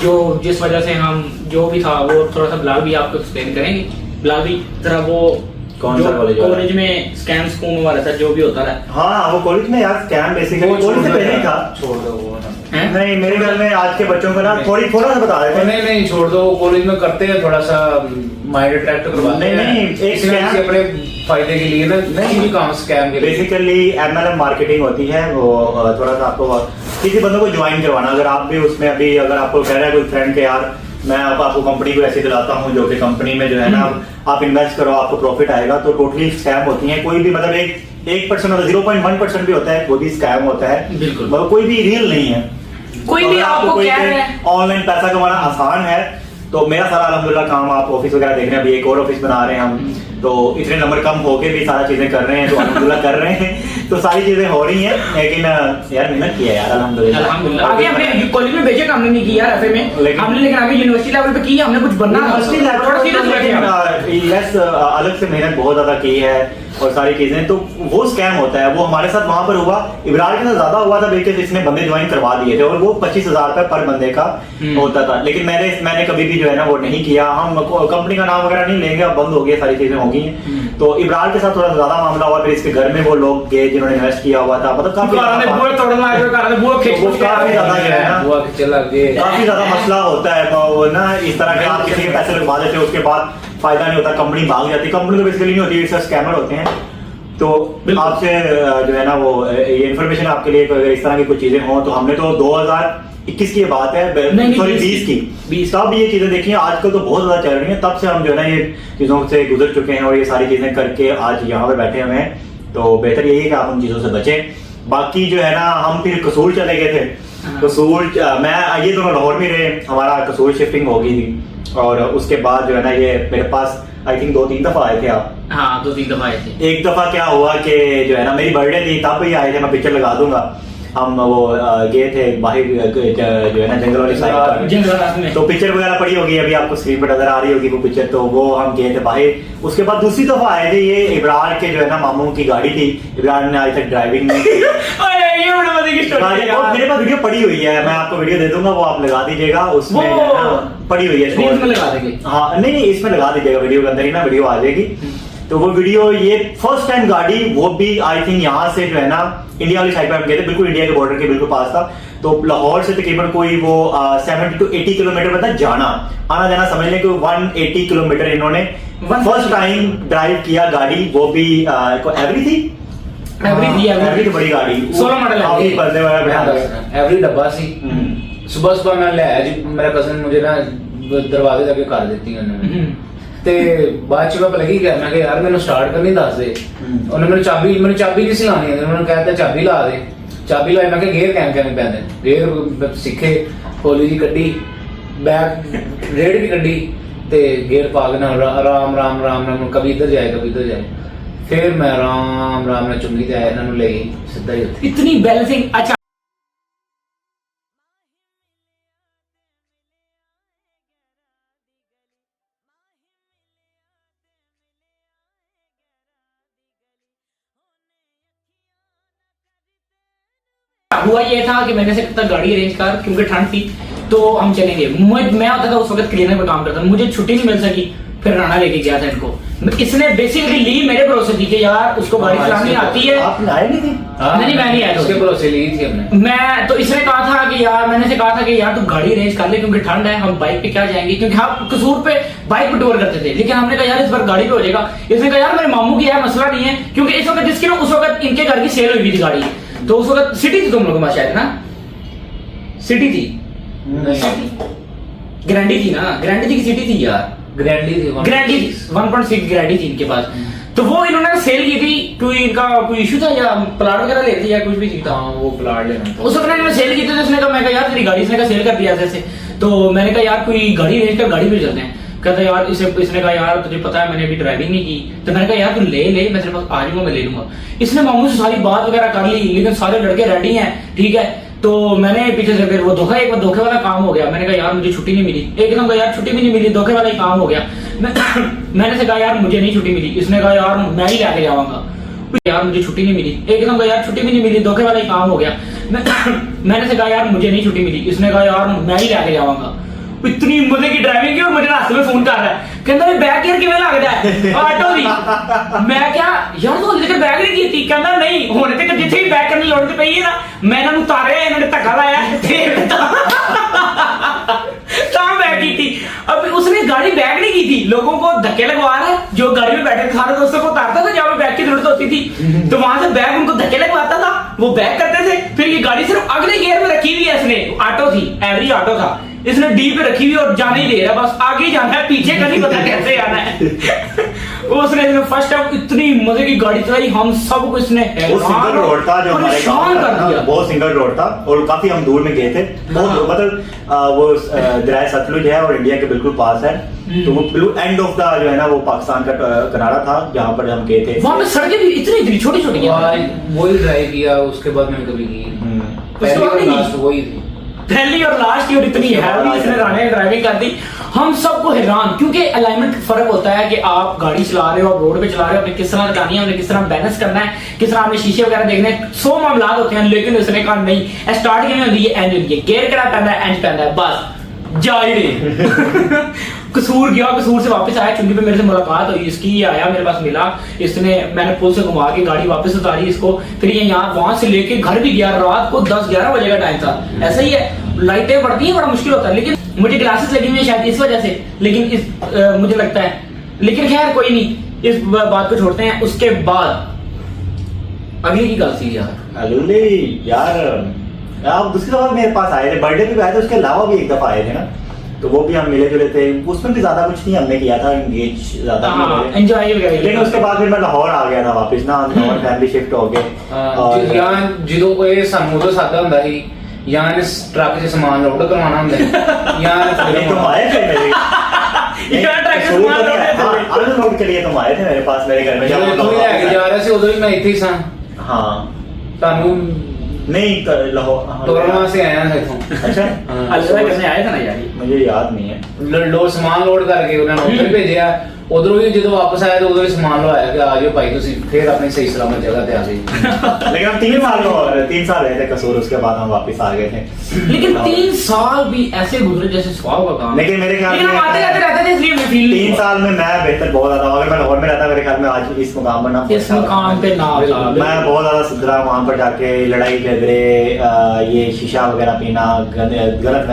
जो जिस वजह से हम जो भी था वो थोड़ा सा बिलाल भी आपको एक्सप्लेन करेंगे। बिलाल भी जरा वो कौन सा कॉलेज वाला? कॉलेज में स्कैम स्कूम वाला था जो भी होता रहा। हाँ वो कॉलेज में यार स्कैम बेसिकली कॉलेज से पहले ही था। छोड़ दो वो ना। हैं? नहीं मेरे ख्याल में आज के बच्चों को ना थोड़ा सा बता देते हैं। नहीं नहीं छोड़ दो, कॉलेज में करते हैं थोड़ा सा माइंड अट्रैक्ट करवाते हैं। नहीं, एक किसी ना किसी scam- अपने फायदे के लिए ना, नहीं भी काम स्कैम के लिए। बेसिकली एमएलएम मार्केटिंग होती है, वो थोड़ा सा आपको किसी बंदे को ज्वाइन करवाना। अगर आप भी उसमें अभी अगर आपको कह रहा है कोई फ्रेंड के यार मैं अब आपको कंपनी को ऐसे दिलाता हूँ जो कि कंपनी में जो है ना आप इन्वेस्ट करो आपको प्रॉफिट आएगा, तो टोटली स्कैम होती है। कोई भी मतलब एक परसेंट 0.1% भी होता है वो भी स्कैम होता है, बिल्कुल। मतलब कोई भी रियल नहीं है। कोई भी आपको कह रहा है ऑनलाइन पैसा कमाना आसान है, तो मेरा सारा अल्हम्दुलिल्लाह काम आप ऑफिस वगैरह देख रहे हैं, अभी एक और ऑफिस बना रहे हैं हम, तो इतने नंबर कम होके भी सारा चीजें कर रहे हैं, तो अल्हम्दुलिल्लाह कर रहे हैं, तो सारी चीजें हो रही हैं। लेकिन यार मेहनत की है यार अल्हम्दुलिल्लाह। आगे हमने कॉलेज में बेशक हमने नहीं किया एफए में, लेकिन लेकिन आगे यूनिवर्सिटी लेवल पे किया, हमने कुछ बनना था। यस अलग से मेहनत बहुत ज्यादा की है और सारी चीजें, तो वो स्कैम होता है। वो हमारे साथ वहां पर हुआ, इब्रार के साथ ज्यादा हुआ था बल्कि इसने बंदे ज्वाइन करवा दिए थे, और वो 25,000 रुपए पर बंदे का होता था। लेकिन मैंने कभी भी जो है ना वो नहीं किया। हम कंपनी का नाम वगैरह नहीं लेंगे, अब बंद हो गया, सारी चीजें हो गई हैं। तो इब्रार के साथ थोड़ा ज्यादा मामला हुआ, फिर इसके घर में वो लोग गए जिन्होंने इन्वेस्ट किया हुआ था, मतलब काफी बुआ तोड़ना है, बुआ खींच वो काफी ज्यादा जो है ना हुआ कि चला गया। काफी ज्यादा मसला होता है वो ना, इस तरह के आप किसी के पैसे लगवा देते हो उसके बाद फायदा नहीं होता, कंपनी भाग जाती है। कंपनी तो बेसिकली नहीं होती, इससे स्कैमर होते हैं। तो आपसे जो है ना वो ये इन्फॉर्मेशन आपके लिए, अगर इस तरह की कुछ चीजें हों, तो हमने तो 2021 की बात है, सॉरी 20 की, तब ये चीजें देखी हैं। आजकल तो बहुत ज्यादा चल रही हैं, तब से हम जो है ना ये चीजों से गुजर चुके हैं और ये सारी चीजें करके आज यहाँ पे बैठे हुए हैं। तो बेहतर यही है कि आप उन चीजों से बचें। बाकी जो है ना हम फिर कसूर चले गए थे, कसूर मैं ये दोनों लाहौर में रहे, हमारा कसूर शिफ्टिंग हो गई थी, और उसके बाद जो है ना ये मेरे पास आई थिंक 2-3 दफा आए थे आप। हाँ 2-3 दफा आए थे। एक दफा क्या हुआ कि जो है ना मेरी बर्थडे थी, तब ही आए थे, मैं पिक्चर लगा दूंगा। हम वो गए थे बाहर जो है ना जंगल वाली साइड में, तो पिक्चर वगैरह पड़ी होगी, अभी आपको स्क्रीन पर नजर आ रही होगी वो पिक्चर, तो वो हम गए थे बाहर। उसके बाद दूसरी दफा आए थे, ये इब्रार के जो है ना मामू की गाड़ी थी, इब्रार ने आज तक ड्राइविंग नहीं की। मेरे पास वीडियो पड़ी हुई है, मैं आपको वीडियो दे दूंगा, वो आप लगा दीजिएगा, उसमें पड़ी हुई है, लगा देंगे। हाँ नहीं इसमें लगा दीजिएगा, वीडियो के अंदर ही ना वीडियो आ जाएगी। तो वो वीडियो, ये फर्स्ट टाइम गाड़ी, वो भी आई थिंक यहाँ से जो है ना इंडिया वाली साइड पे हम गए थे, बिल्कुल इंडिया के बॉर्डर के बिल्कुल पास था। तो लाहौर से तकरीबन कोई वो 70 to 80 किलोमीटर मतलब जाना आना जाना समझ लें कि 180 किलोमीटर इन्होंने फर्स्ट टाइम ड्राइव किया गाड़ी, वो भी एवरी थी, एवरी बड़ी गाड़ी 16 मॉडल एवरी डब्बा सी। सुबह सुबह मैं ले आया जी, मेरा कजन मुझे ना दरवाजे जाके कर देती उन्होंने, ਤੇ ਬਾਅਦ ਚ ਪਤਾ ਲੱਗੀ ਗਿਆ, ਮੈਂ ਕਿਹਾ ਯਾਰ ਮੈਨੂੰ ਸਟਾਰਟ ਕਰਨੀ ਦੱਸ ਦੇ। ਉਹਨੇ ਮੈਨੂੰ ਚਾਬੀ ਨਹੀਂ ਸੀ ਲਾਣੀ, ਉਹਨਾਂ ਨੇ ਕਹਿਤਾ ਚਾਬੀ ਲਾ ਦੇ। ਚਾਬੀ ਲਾਈ, ਮੈਂ ਕਿਹਾ ਗੇਅਰ ਕਿਵੇਂ ਪੈਂਦੇ, ਗੇਅਰ ਸਿੱਖੇ, ਹੌਲੀ ਜੀ ਕੱਢੀ, ਬੈਕ ਰੇਡ ਵੀ ਕੱਢੀ ਤੇ ਗੇਅਰ ਪਾ ਕੇ ਨਾਲ ਆਰਾਮ ਨਾਲ ਕभी इधर जाए। फिर मैं आराम ਨਾਲ ਚੁੰਗੀ ਤੇ ਆਇਆ, ਇਹਨਾਂ ਨੂੰ ਲਈ ਸਿੱਧਾ ਹੀ ਉੱਥੇ। इतनी बैलेंसिंग। अच्छा हुआ ये था कि मैंने से कहा गाड़ी अरेंज कर, क्योंकि ठंड थी तो हम चलेंगे। मैं होता था उस वक्त क्लीनर पे काम करता था, मुझे छुट्टी नहीं मिल सकी, फिर राणा लेके गया था इनको। इसने बेसिकली ली मेरे भरोसे थी कि यार उसको गाड़ी चलानी आती है। आप आए नहीं थे? नहीं मैं नहीं आया, उसके भरोसे ली थी हमने। मैं तो इसने कहा था कि यार, मैंने से कहा था कि यार तू गाड़ी अरेंज कर ले क्योंकि ठंड है, हम बाइक पे क्या जाएंगे, क्योंकि हम कसूर पे बाइक पे टूर करते थे। लेकिन हमने कहा यार इस बार गाड़ी पे हो जाएगा। इसने कहा यार मेरे मामू की है, मसला नहीं है, क्योंकि इस वक्त जिसकी ना उस वक्त इनके घर की सेल हुई थी गाड़ी, तो उस वक्त सिटी थी तुम लोगों के पास शायद ना, सिटी थी, ग्रैंडी थी ना, ग्रैंडी थी कि सिटी थी यार, ग्रैंडी थी 1.6 ग्रैंडी थी इनके पास। तो वो इन्होंने सेल की थी, कोई इनका कोई इशू था या प्लाट वगैरह ले थी या कुछ भी चीज था। हाँ वो प्लाट लेना था। उस वक्त इन्होंने सेल की थी, तो उसने कहा, मैं कहा यार तेरी गाड़ी, इसने कहा सेल कर दिया ऐसे। तो मैंने कहा यार कोई गाड़ी रेंज कर, गाड़ी पे चलते हैं। कहता यार इसने कहा यार तुझे पता है मैंने अभी ड्राइविंग नहीं की। तो मैंने कहा यार तू ले मैं तेरे पास आ जाऊंगा, मैं ले लूंगा। इसने मामू से सारी बात वगैरह कर ली, लेकिन सारे लड़के रेडी हैं, ठीक है। तो मैंने पीछे से फिर वो एक बार धोखे वाला काम हो गया। मैंने कहा यार मुझे छुट्टी नहीं मिली, एकदम कहा यार छुट्टी भी नहीं मिली, धोखे वाला ही काम हो गया। मैंने से कहा यार मुझे नहीं छुट्टी मिली। इसने कहा यार मैं ही लेके जाऊंगा। यार मुझे छुट्टी नहीं मिली, एकदम कहा यार छुट्टी भी नहीं मिली, धोखे वाला ही काम हो गया। मैंने से कहा यार मुझे नहीं छुट्टी मिली। इसने कहा यार मैं ही लेके जाऊंगा। इतनी मजे की ड्राइविंग की और मुझे रास्ते में फोन कर रहा है, कहता है बैक गियर किवें लगदा है ऑटो दी। मैं क्या यार तू हल्ले तक बैक नहीं कीती? कहता नहीं, हुण तक जिथे भी बैक करनी लोड़ ते पई है ना, मैं इन्हां नूं उतारिया, इन्होंने धक्का लाया ते तां बैक की थी। अब उसने गाड़ी बैक नहीं की थी, लोगों को धक्के लगवा रहा है, जो गाड़ी में बैठे थे सारे दोस्तों को उतारता था जहां पे बैक की जरूरत होती थी, तो वहां से बैक उनको धक्के लगवाता था, वो बैक करते थे। फिर ये गाड़ी सिर्फ अगले गियर में रखी हुई है इसने, ऑटो थी, एवरेज ऑटो था, इसने डी पे रखी हुई और जाने ही दे रहा है, बस आगे ही जाना है, पीछे का नहीं पता कैसे आना है। उसने फर्स्ट टाइम इतनी मजे की गाड़ी चलाई, हम सबको इसने वो सिंगल रोड था जो हमारे गांव कर दिया। बहुत सिंगल रोड था और काफी हम दूर में गए थे। बहुत मतलब वो दरिया सतलुज है और इंडिया के बिल्कुल पास है, तो वो बिल्कुल एंड ऑफ द जो है ना वो पाकिस्तान का किनारा था जहाँ पर हम गए थे। वहाँ पे सड़कें भी इतनी छोटी छोटी वही ड्राइव किया, उसके बाद मैंने कभी की पहली और लास्ट वही थी, पहली और लास्ट की, और इतनी हैवी इसने राणे ड्राइविंग कर दी। हम सबको हैरान, क्योंकि अलाइनमेंट फर्क होता है कि आप गाड़ी चला रहे हो, आप रोड पे चला रहे हो, आपने किस तरह चलानी है, आपने किस तरह बैलेंस करना है, किस तरह आपने शीशे वगैरह देखने हैं, 100 मामला होते हैं। लेकिन उसने कहा नहीं, स्टार्ट किਵੇਂ ਹੁੰਦੀ है, एंड होती है, गियर किहड़ा पैंदा है, एंड पैंदा है, बस जा ही रहे। कसूर गया, कसूर से वापस आया, चुंगी पे मेरे से मुलाकात हुई इसकी, ये आया मेरे पास मिला, इसने मैंने पुल से घुमा के गाड़ी वापस उतारी इसको, फिर ये यहाँ वहां से लेके घर भी गया। रात को 10-11 बजे का टाइम था। ऐसा ही है, लाइटें बढ़ती हैं, बड़ा मुश्किल होता है। लेकिन मुझे ग्लासेस लगी हुई है शायद इस वजह से, लेकिन मुझे लगता है, लेकिन खैर कोई नहीं, इस बात को छोड़ते हैं। उसके बाद अगली की गल थी यार आप दूसरी दफा मेरे पास आए थे, बर्थडे पे भी आए थे, उसके अलावा भी एक दफा आए थे ना, तो वो भी हम मिले जुले थे, उसमें भी ज्यादा कुछ नहीं हमने किया था, एंगेज ज्यादा एंजॉय वगैरह। लेकिन उसके बाद फिर मैं लाहौर आ गया था वापस ना, लाहौर फैमिली शिफ्ट हो गए। ਜਾਂ ਜਦੋਂ ਕੋਈ ਸਾਨੂੰ ਤੋਂ ਸਾਦਾ ਹੁੰਦਾ ਸੀ, ਜਾਂ ਇਹਨੇ ਟਰੱਕ 'ਚ ਸਮਾਨ ਲੋਡ ਕਰਵਾਉਣਾ ਹੁੰਦਾ ਸੀ, ਜਾਂ नहीं तुम आए थे मेरे यार ट्रक से सामान लोड करते थे। अनलोड के लिए तुम आए थे मेरे पास, मेरे घर में ਜਦੋਂ ਤੂੰ ਲੈ ਕੇ ਜਾ ਰਿਹਾ ਸੀ ਉਦੋਂ ਵੀ ਮੈਂ ਇੱਥੇ ਹੀ ਸਾਂ। हाँ ਤੁਹਾਨੂੰ नहीं लाहौर ਤੋਰਨ से ਆਇਆ था ਇੱਥੋਂ। अच्छा अल्लाह करने आए थे ना यार, मुझे याद नहीं है। ਲੋਡ ਸਮਾਨ ਲੋਡ ਕਰਕੇ ਉਹਨਾਂ ਨੂੰ ਉੱਧਰ ਭੇਜਿਆ, ਉਧਰੋਂ ਵੀ ਜਦੋਂ ਵਾਪਸ ਆਇਆ ਤਾਂ ਉਦੋਂ ਵੀ ਸਮਾਨ ਲਵਾਇਆ ਕਿ ਆ ਜਾਓ ਭਾਈ ਤੁਸੀਂ ਫਿਰ ਆਪਣੀ ਸਹੀ ਸਲਾਮਤ ਜਗ੍ਹਾ ਤੇ ਆ ਗਏ। लेकिन हम 3 साल रहे थे कसूर, उसके बाद हम वापस आ गए थे। लेकिन 3 साल भी ऐसे गुजरे जैसे स्वाब का काम। लेकिन मेरे ख्याल लेकिन हम आते जाते रहते थे, इसलिए मैं फील 3 साल में मैं बेहतर बहुत ज्यादा, अगर मैं लाहौर में रहता मेरे ख्याल में आज इस मुकाम पर ना इस मुकाम पे ना होता। मैं बहुत ज्यादा सुधरा वहाँ पर जाके, लड़ाई झगड़े, ये शीशा वगैरह पीना, गलत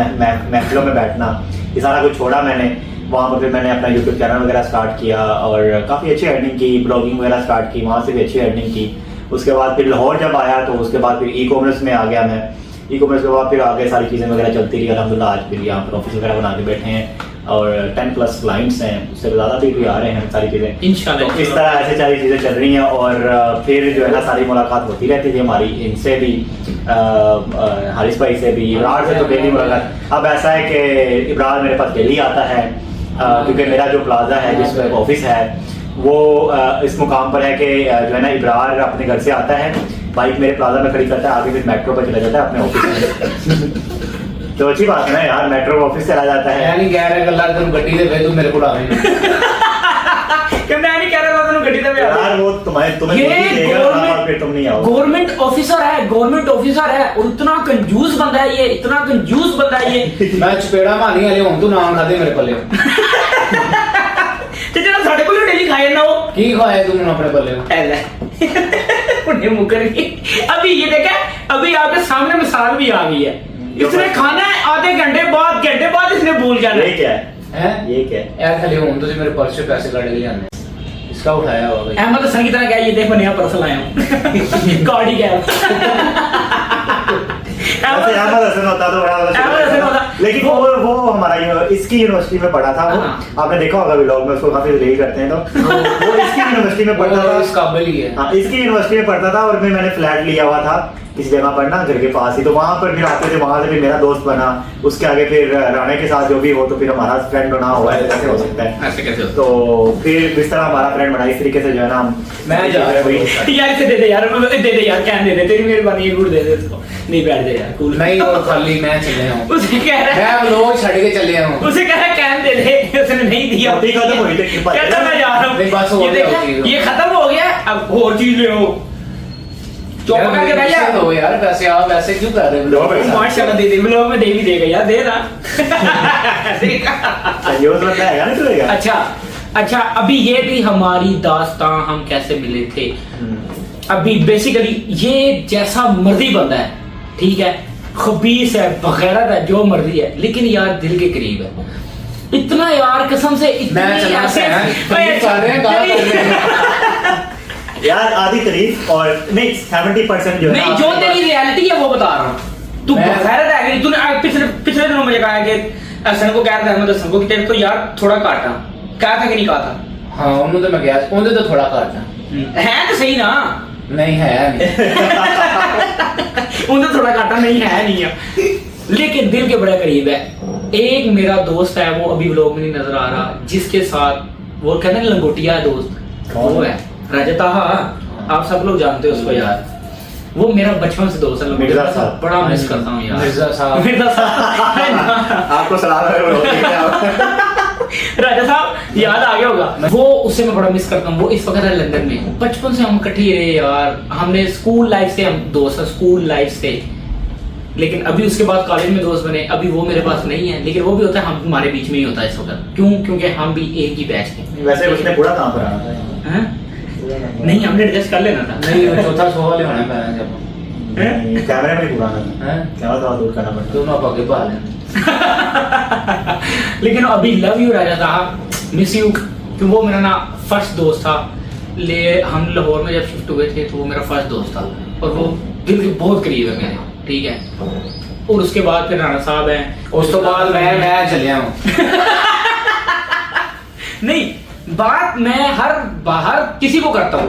महफिलों में बैठना, ये सारा कुछ छोड़ा मैंने। वहाँ पर फिर मैंने अपना यूट्यूब चैनल वगैरह स्टार्ट किया और काफ़ी अच्छी अर्निंग की, ब्लॉगिंग वगैरह स्टार्ट की, वहाँ से भी अच्छी अर्निंग की। उसके बाद फिर लाहौर जब आया तो उसके बाद फिर ई कॉमर्स में आ गया मैं। ई कॉमर्स के बाद फिर आगे सारी चीज़ें वगैरह चलती रही, अल्हम्दुलिल्लाह आज फिर यहाँ पर ऑफिस वगैरह बना के बैठे हैं और 10+ क्लाइंट्स हैं, उससे ज़्यादा भी आ रहे हैं सारी चीज़ें इंशाल्लाह। तो इस तरह ऐसे सारी चीज़ें चल रही हैं और फिर जो है ना सारी मुलाकात होती रहती थी हमारी, इनसे भी हारिस भाई से भी, इब्रार से तो डेली मुलाकात। अब ऐसा है कि इब्रार मेरे पास डेली आता है क्योंकि मेरा जो प्लाजा है जिसमें ऑफिस है वो इस मुकाम पर है कि जो है ना इब्रार अपने घर से आता है, बाइक मेरे प्लाजा में खड़ी करता है, आगे फिर मेट्रो पर चला जाता है अपने ऑफिस में। तो अच्छी बात है ना यार, मेट्रो ऑफिस चला जाता है। नहीं कह रहा गल्ला तुम गड्डी दे वे तू मेरे को आवे कि मैं नहीं कह रहा था तुम गड्डी दे वे यार वो तुम्हें ये देगा और फिर तुम नहीं नहीं आओ। गवर्नमेंट ऑफिसर है और इतना कंजूस बंदा है ये, इतना कंजूस बंदा है ये। मैं चपेड़ा मारी वाले हूं, तू नाम खादे मेरे पल्ले ते जरा साडे कोल डेली खाए ना वो की खाया तू अपने पल्ले ऐला उन्हें मुकर गई। अभी ये देखा, अभी आपके सामने मिसाल भी आ गई है। इसने खाना है आधे घंटे बाद इसने भूल जाना ये क्या है? हैं ये क्या है? यार खाली हूं तुझे मेरे पर्स से पैसे काट के ले आने, इसका उठाया हुआ भाई। अहमद हसन की तरह क्या, ये देख मैं नया पर्स लाया हूं गाड़ी क्या ऐसे अहमद हसन होता तो बड़ा अहमद हसन होता। लेकिन वो हमारा इसकी यूनिवर्सिटी में पढ़ा था वो। हाँ। आपने देखा होगा व्लॉग में, उसको काफी रिलेट करते हैं तो वो इसकी यूनिवर्सिटी में पढ़ता था। इस काबिल ही है। हाँ, इसकी यूनिवर्सिटी में पढ़ता था और मैंने फ्लैट लिया हुआ था किसी जगह पर ना, घर के पास ही। तो वहां पर फिर आते थे, वहां से भी मेरा दोस्त बना। उसके आगे फिर राणे के साथ जो भी हो तो फिर हमारा फ्रेंड बना हुआ है, कैसे हो सकता है? ऐसे कैसे तो फिर इस तरह हमारा फ्रेंड बना, इस तरीके से जो है ना मैं जा रहा हूं यार इसे दे दे यार कैन दे दे, तेरी मेहरबानी है, गुड़ दे दे इसको। नहीं बैठ दे यार, कूल नहीं और खाली मैं चले हूं, उसे कह रहा है, मैं लोग छड़ के चले हूं। उसे कह रहा है कैन दे दे, उसने नहीं दिया। अभी खत्म हुई थी, कृपा कहता मैं जा रहा नहीं, बस हूं, हो ये गया, देखा, हो गया। ये खत्म हो गया, अब और चीज ले आओ। चुप यार, करके मेरे बैठ जा। पैसे दो यार, पैसे आप ऐसे क्यों कर रहे दो हो? पैसे। माशाल्लाह दे दे, ब्लॉग में दे भी देगा यार, दे ना संयोग बनता है ना चलेगा। अच्छा अभी ये भी हमारी दास्तां, हम कैसे मिले थे। अभी बेसिकली ये जैसा मर्जी बंदा है, ठीक है, खबीस है, बगैरत है, जो मर्जी है, लेकिन यार दिल के करीब है। इतना यार कसम से इतनी मैं चला ऐसे- तारीफ कर रहे हैं, कहाँ कर रहे हैं? यार आधी तारीफ और नहीं 70% जो है नहीं, ना, जो आपके तेरी रियलिटी है वो बता रहा हूँ। तू मैं- बगैरत है कि तूने पिछले दिनों मुझे कहा कि हसन को कह रहा था, अहमद हसन को कि तेरे को यार थोड़ा काटा, कहा था कि नहीं कहा था? हाँ उन्होंने तो मैं गया, उन्होंने तो थोड़ा काटा है तो सही ना, नहीं है नहीं। उन्हें थोड़ा काटा नहीं है, लेकिन दिल के बड़े करीब है। एक मेरा दोस्त है, वो अभी व्लॉग में नहीं नजर आ रहा, जिसके साथ वो कहते हैं लंगोटिया है दोस्त, वो है रजता। आप सब लोग जानते हो उसको यार, वो मेरा बचपन से दोस्त है। मिर्जा साहब। बड़ा मिस करता हूँ यार मिर्जा साहब। मिर्जा साहब आपको सलाम है राजा साहब याद आ गया होगा वो, उससे मैं बड़ा मिस करता हूँ। वो इस वक्त है लंदन में। बचपन से हम इकट्ठे ही रहे यार, हमने स्कूल लाइफ से हम दोस्त हैं, स्कूल लाइफ से। लेकिन अभी उसके बाद कॉलेज में दोस्त बने, अभी वो मेरे पास नहीं है, लेकिन वो भी होता है, हम हमारे बीच में ही होता है इस वक्त। क्यों? क्योंकि हम भी एक ही बैच के। वैसे उसने पूरा काम कराना था। हैं? नहीं, हमने एडजस्ट कर लेना था। नहीं वो चौथा सो वाले होना पैना जब नहीं, कैमरे में ही पूरा करना हैं कैमरा थोड़ा दूर करना पड़ता। दोनों आप आगे पा लें। लेकिन अभी लव यू राजा साहब, मिस यू, कि वो मेरा ना फर्स्ट दोस्त था। हम लाहौर में जब शिफ्ट हुए थे तो वो मेरा फर्स्ट दोस्त था और वो दिल के बहुत करीब है मेरे, ठीक है। और उसके बाद फिर राणा साहब हैं, उस तो बाद मैं चलिया हूँ। नहीं, बात मैं हर किसी को करता हूँ।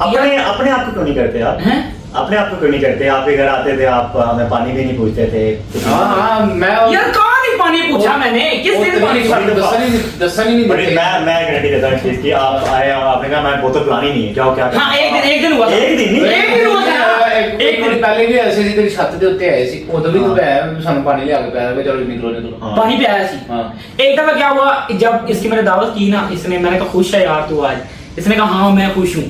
अपने आप को क्यों नहीं करते आप? हैं? अपने आप को क्यों नहीं करते? आप के घर आते थे, आप हमें पानी भी नहीं पूछते थे। हाँ मैं यार कहाँ नहीं पानी पूछा मैंने, किस दिन पानी पूछा? दसन ही नहीं बड़ी देते। मैं गारंटी देता हूँ इस चीज की। आप आए और आपने कहा मैं बोतल पुरानी नहीं है, जाओ क्या हाँ एक दिन हुआ था। एक दिन नहीं, एक दिन हुआ था। एक दिन पहले भी ऐसे जी तेरी छत ਦੇ ਉੱਤੇ ਆਏ ਸੀ, ਉਦੋਂ ਵੀ ਤੂੰ ਪਿਆ ਸਾਨੂੰ ਪਾਣੀ ਲਿਆ ਕੇ ਪਿਆ, ਚਲੋ निकलो। हाँ। पानी पे आया सी। हाँ। एक दफा क्या हुआ, जब इसकी मैंने दावत की ना, इसने, मैंने कहा खुश है यार तू आज? इसने कहा हाँ मैं खुश हूँ।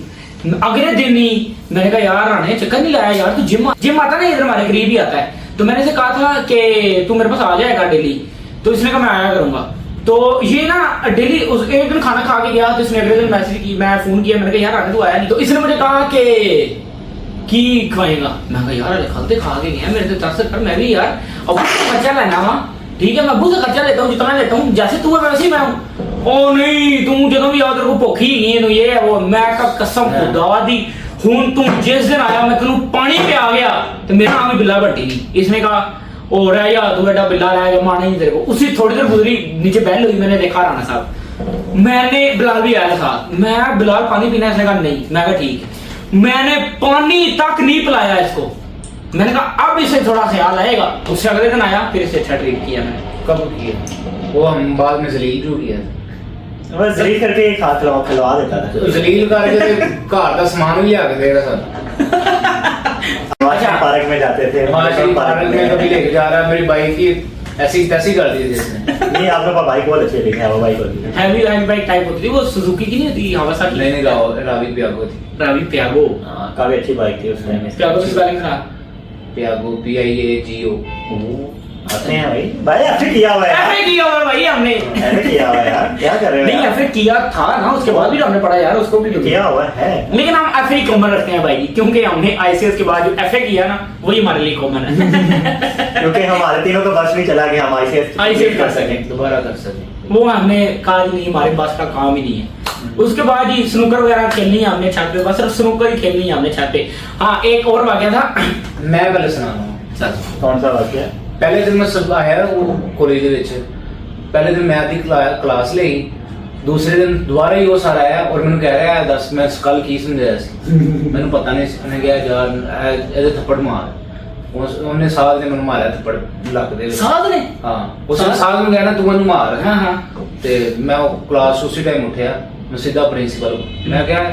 अगले दिन ही मैंने कहा यार राणे चक्कर नहीं लाया यार, तू जिम आता ना, इधर हमारे करीब ही आता है। तो मैंने इसे कहा था कि तू मेरे पास आ जाएगा डेली, तो इसने कहा मैं आया करूंगा। तो ये ना डेली उस एक दिन खाना खा के गया, तो इसने अगले दिन मैसेज की, मैं फोन किया, मैंने कहा यार राणे तू आया नहीं। तो इसने मुझे कहा कि खवाएगा। मैं कहा यार खलते खा के गया, मेरे से तरस कर, मैं भी यार अब खर्चा लेना वहाँ, ठीक है, मैं अबू से खर्चा लेता हूँ जितना लेता हूँ, जैसे तू है वैसे ही मैं हूँ। ओ नहीं, तू जो भी याद रखो भुख ही नहीं है, तो ये है वो। मैं का कसम खुदा दी, हूं तू जिस दिन आया मैं तेनू पानी पे आ गया, तो मेरा नाम ही बिल्ला भट्टी नहीं। इसने कहा ओ रह या तू एडा बिल्ला रह गया, माना नहीं तेरे को। उसी थोड़ी देर गुजरी, नीचे बैल हुई, मैंने देखा राणा साहब, मैंने बिलाल भी आया था, मैं बिलाल पानी पीना, इसने कहा नहीं। मैं कहा ठीक। मैंने पानी तक नहीं पिलाया इसको। मैंने कहा अब इसे थोड़ा ख्याल आएगा। उससे अगले दिन आया, फिर इसे अच्छा ट्रीट किया मैंने। कब किया वो? हम बाद में जलील जो किया बस जलील करके एक हाथ खिलवा देता था। जलील करके ते घर का सामान भी लिया के देगा सर। पार्क में जाते थे, पार्क में कभी लेके जा रहा है, मेरी बाइक की ऐसी तैसी कर दी थी इसने। नहीं आपके पास बाइक बहुत अच्छी लगी, हवा बाइक होती है। हैवी बाइक टाइप होती थी वो, सुजुकी की नहीं होती हावासाकी? नहीं रावी पियागो थी। रावी पियागो। हाँ काफी अच्छी बाइक थी उस टाइम में। पियागो की स्पेलिंग था पियागो PIAGO। आते हैं भाई आपने किया हुआ है यार। ऐसे किया हुआ भाई हमने। ऐसे किया हुआ है यार, क्या कर रहे हो नहीं यार? ऐसे किया था ना, उसके बाद भी तो हमने पढ़ा यार, उसको भी तो किया हुआ है। लेकिन हम ऐसे ही कॉमन रखते हैं भाई, क्योंकि हमने ICS के बाद जो FA किया ना वही हमारे लिए कॉमन है। क्योंकि हमारे तीनों का बस नहीं चला कि हम ICS कर सकें। दोबारा कर सकें। वो हमने कहा नहीं, हमारे पास का काम ही नहीं है। उसके बाद ही स्नूकर वगैरह खेलनी है हमने छत पे, बस सिर्फ स्नूकर ही खेलनी है हमने छत पे। हाँ एक और वाकया था। मैं पहले सुना रहा हूँ सच। कौन सा वाक्य है? पहले दिन मैं सब आया वो कॉलेज ਦੇ ਵਿੱਚ पहले दिन मैथ ਦੀ क्लास ਲਈ दूसरे दिन दोबारा ही वो सर आया और ਮੈਨੂੰ ਕਹਿ ਰਿਹਾ ਦੱਸ ਮੈਂ ਕੱਲ ਕੀ ਸਮਝਾਇਆ ਸੀ। ਮੈਨੂੰ ਪਤਾ ਨਹੀਂ ਸੀ। ਉਹਨੇ ਕਿਹਾ ਯਾਰ ਇਹਦੇ ਥੱਪੜ ਮਾਰ। ਉਹਨੇ ਸਾਧ ਨੇ ਮੈਨੂੰ ਮਾਰਿਆ ਥੱਪੜ ਲੱਕ ਦੇ ਵਿੱਚ। साथ ने? ਹਾਂ ਉਸਨੇ ਸਾਧ ਨੂੰ ਕਹਿਣਾ ਤੂੰ ਮੈਨੂੰ ਮਾਰ। हाँ हाँ। ਤੇ ਮੈਂ ਉਹ ਕਲਾਸ ਉਸੇ ਟਾਈਮ ਉੱਠਿਆ, ਮੈਂ ਸਿੱਧਾ ਪ੍ਰਿੰਸੀਪਲ ਮੈਂ ਕਿਹਾ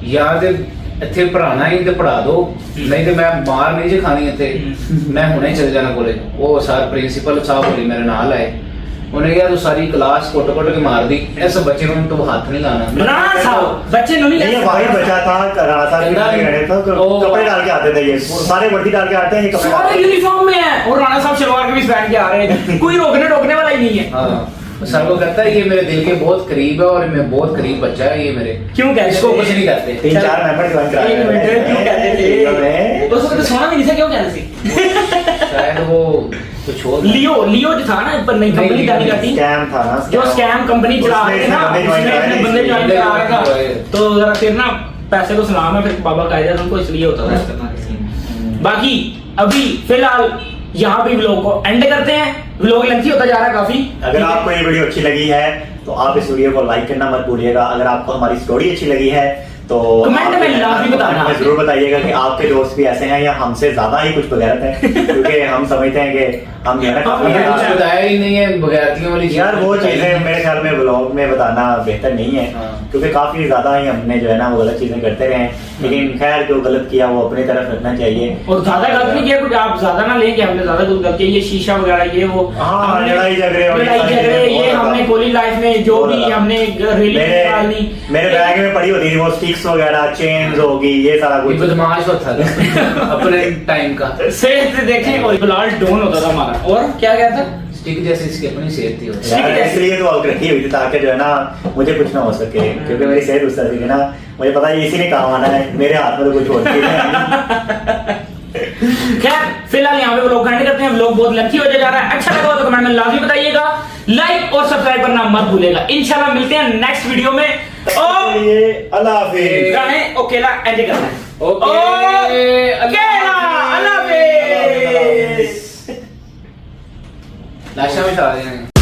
ਯਾਰ ਤੇ ਇੱਥੇ ਪੜਾਣਾ ਹੀ ਤੇ ਪੜਾ ਦੋ, ਨਹੀਂ ਤੇ ਮੈਂ ਮਾਰ ਨਹੀਂ ਜੇ ਖਾਣੀ ਇੱਥੇ, ਮੈਂ ਹੁਣੇ ਚਲੇ ਜਾਣਾ ਕੋਲੇ। ਉਹ ਸਰ ਪ੍ਰਿੰਸੀਪਲ ਸਾਹਿਬ ਹੋਰੀ ਮੇਰੇ ਨਾਲ ਆਏ, ਉਹਨੇ ਕਿਹਾ ਤੂੰ ਸਾਰੀ ਕਲਾਸ ਕੁੱਟ ਕੁੱਟ ਕੇ ਮਾਰਦੀ, ਇਸ ਬੱਚੇ ਨੂੰ ਤੂੰ ਹੱਥ नहीं लाना। राणा साहब बच्चे नहीं नहीं भाई बचा था राणा साहब कपड़े डाल के आते थे, ये सारे वर्दी डाल के आते हैं, ये कपड़े डाल सारे के। यूनिफॉर्म में है और राणा साहब शलवार के भी पहन के आ रहे हैं, कोई रोकने वाला ही नहीं है। हाँ सर को कहता है ये मेरे दिल के बहुत करीब है और मैं बहुत करीब बच्चा है ये मेरे। क्यों कहते इसको थे? कुछ नहीं कहते। 3-4 मेंबर ज्वाइन करा एक मिनट, क्यों कहते थे? तो उस वक्त सोना भी नहीं था, क्यों कहते थे? शायद वो कुछ और लियो जो था ना पर नई कंपनी नहीं, जानी करती, स्कैम था ना, जो स्कैम कंपनी चला रहे थे ना, उसमें बंदे ज्वाइन करा रखा। तो जरा फिर ना पैसे को सलाम है, फिर बाबा कायदा उनको इसलिए होता था इस तरह से। बाकी अभी फिलहाल यहाँ पे व्लॉग को एंड करते हैं, व्लॉग लेंथी होता जा रहा है काफी। अगर आपको ये वीडियो अच्छी लगी है तो आप इस वीडियो को लाइक करना मत भूलिएगा। अगर आपको हमारी स्टोरी अच्छी लगी है तो कमेंट में लाजमी बताना। कमेंट में जरूर बताइएगा कि आपके दोस्त भी ऐसे हैं या हमसे ज्यादा ही कुछ बगैरत है, क्योंकि हम समझते हैं कि हम जो है ना हमने काफी- कुछ बताया ही नहीं है बगैरतियों वाली चीज़। यार वो चीजें मेरे ख्याल में ब्लॉग में बताना बेहतर नहीं है, हाँ। क्योंकि काफी ज्यादा ही हमने जो है ना वो गलत चीजें करते रहे हैं, लेकिन खैर जो गलत किया वो अपनी तरफ रखना चाहिए। और ज्यादा गलत नहीं किया कुछ, आप ज्यादा ना लें कि हमने ज्यादा कुछ गलत किया, ये शीशा वगैरह ये वो हाँ, हमने- लड़ाई झगड़े और ये लड़ाई सारी झगड़े चीजें ये बहुत हमने ज्यादा- कॉलेज लाइफ में जो बहुत भी ज्यादा। हमने रैली निकाली, मेरे बैग में पड़ी होती थी वो स्टिक्स वगैरह, चेन्स होगी, ये सारा ये कुछ। बदमाश होता था अपने टाइम का। सेहत देखें और फिलहाल डोन होता था हमारा। और क्या कहता था? स्टिक जैसी इसकी अपनी सेहत थी। यार इसलिए तो आउट रखी हुई थी ताकि जो है ना मुझे कुछ ना हो सके, क्योंकि मेरी सेहत उस तरह की है ना, मुझे पता है इसी ने काम आना है, मेरे हाथ में तो कुछ और चीज है। खैर फिलहाल यहाँ पे व्लॉग एंड करते हैं, व्लॉग बहुत लेंथी हो जा रहा है। अच्छा लगा तो कमेंट में लाजमी बताइएगा, लाइक और सब्सक्राइब करना मत भूलिएगा। इंशाल्लाह मिलते हैं नेक्स्ट वीडियो में। अल्लाह हाफिज। गाने ओकेला एंड करना है। ओके अल्लाह हाफिज। लाशा में चला देना है।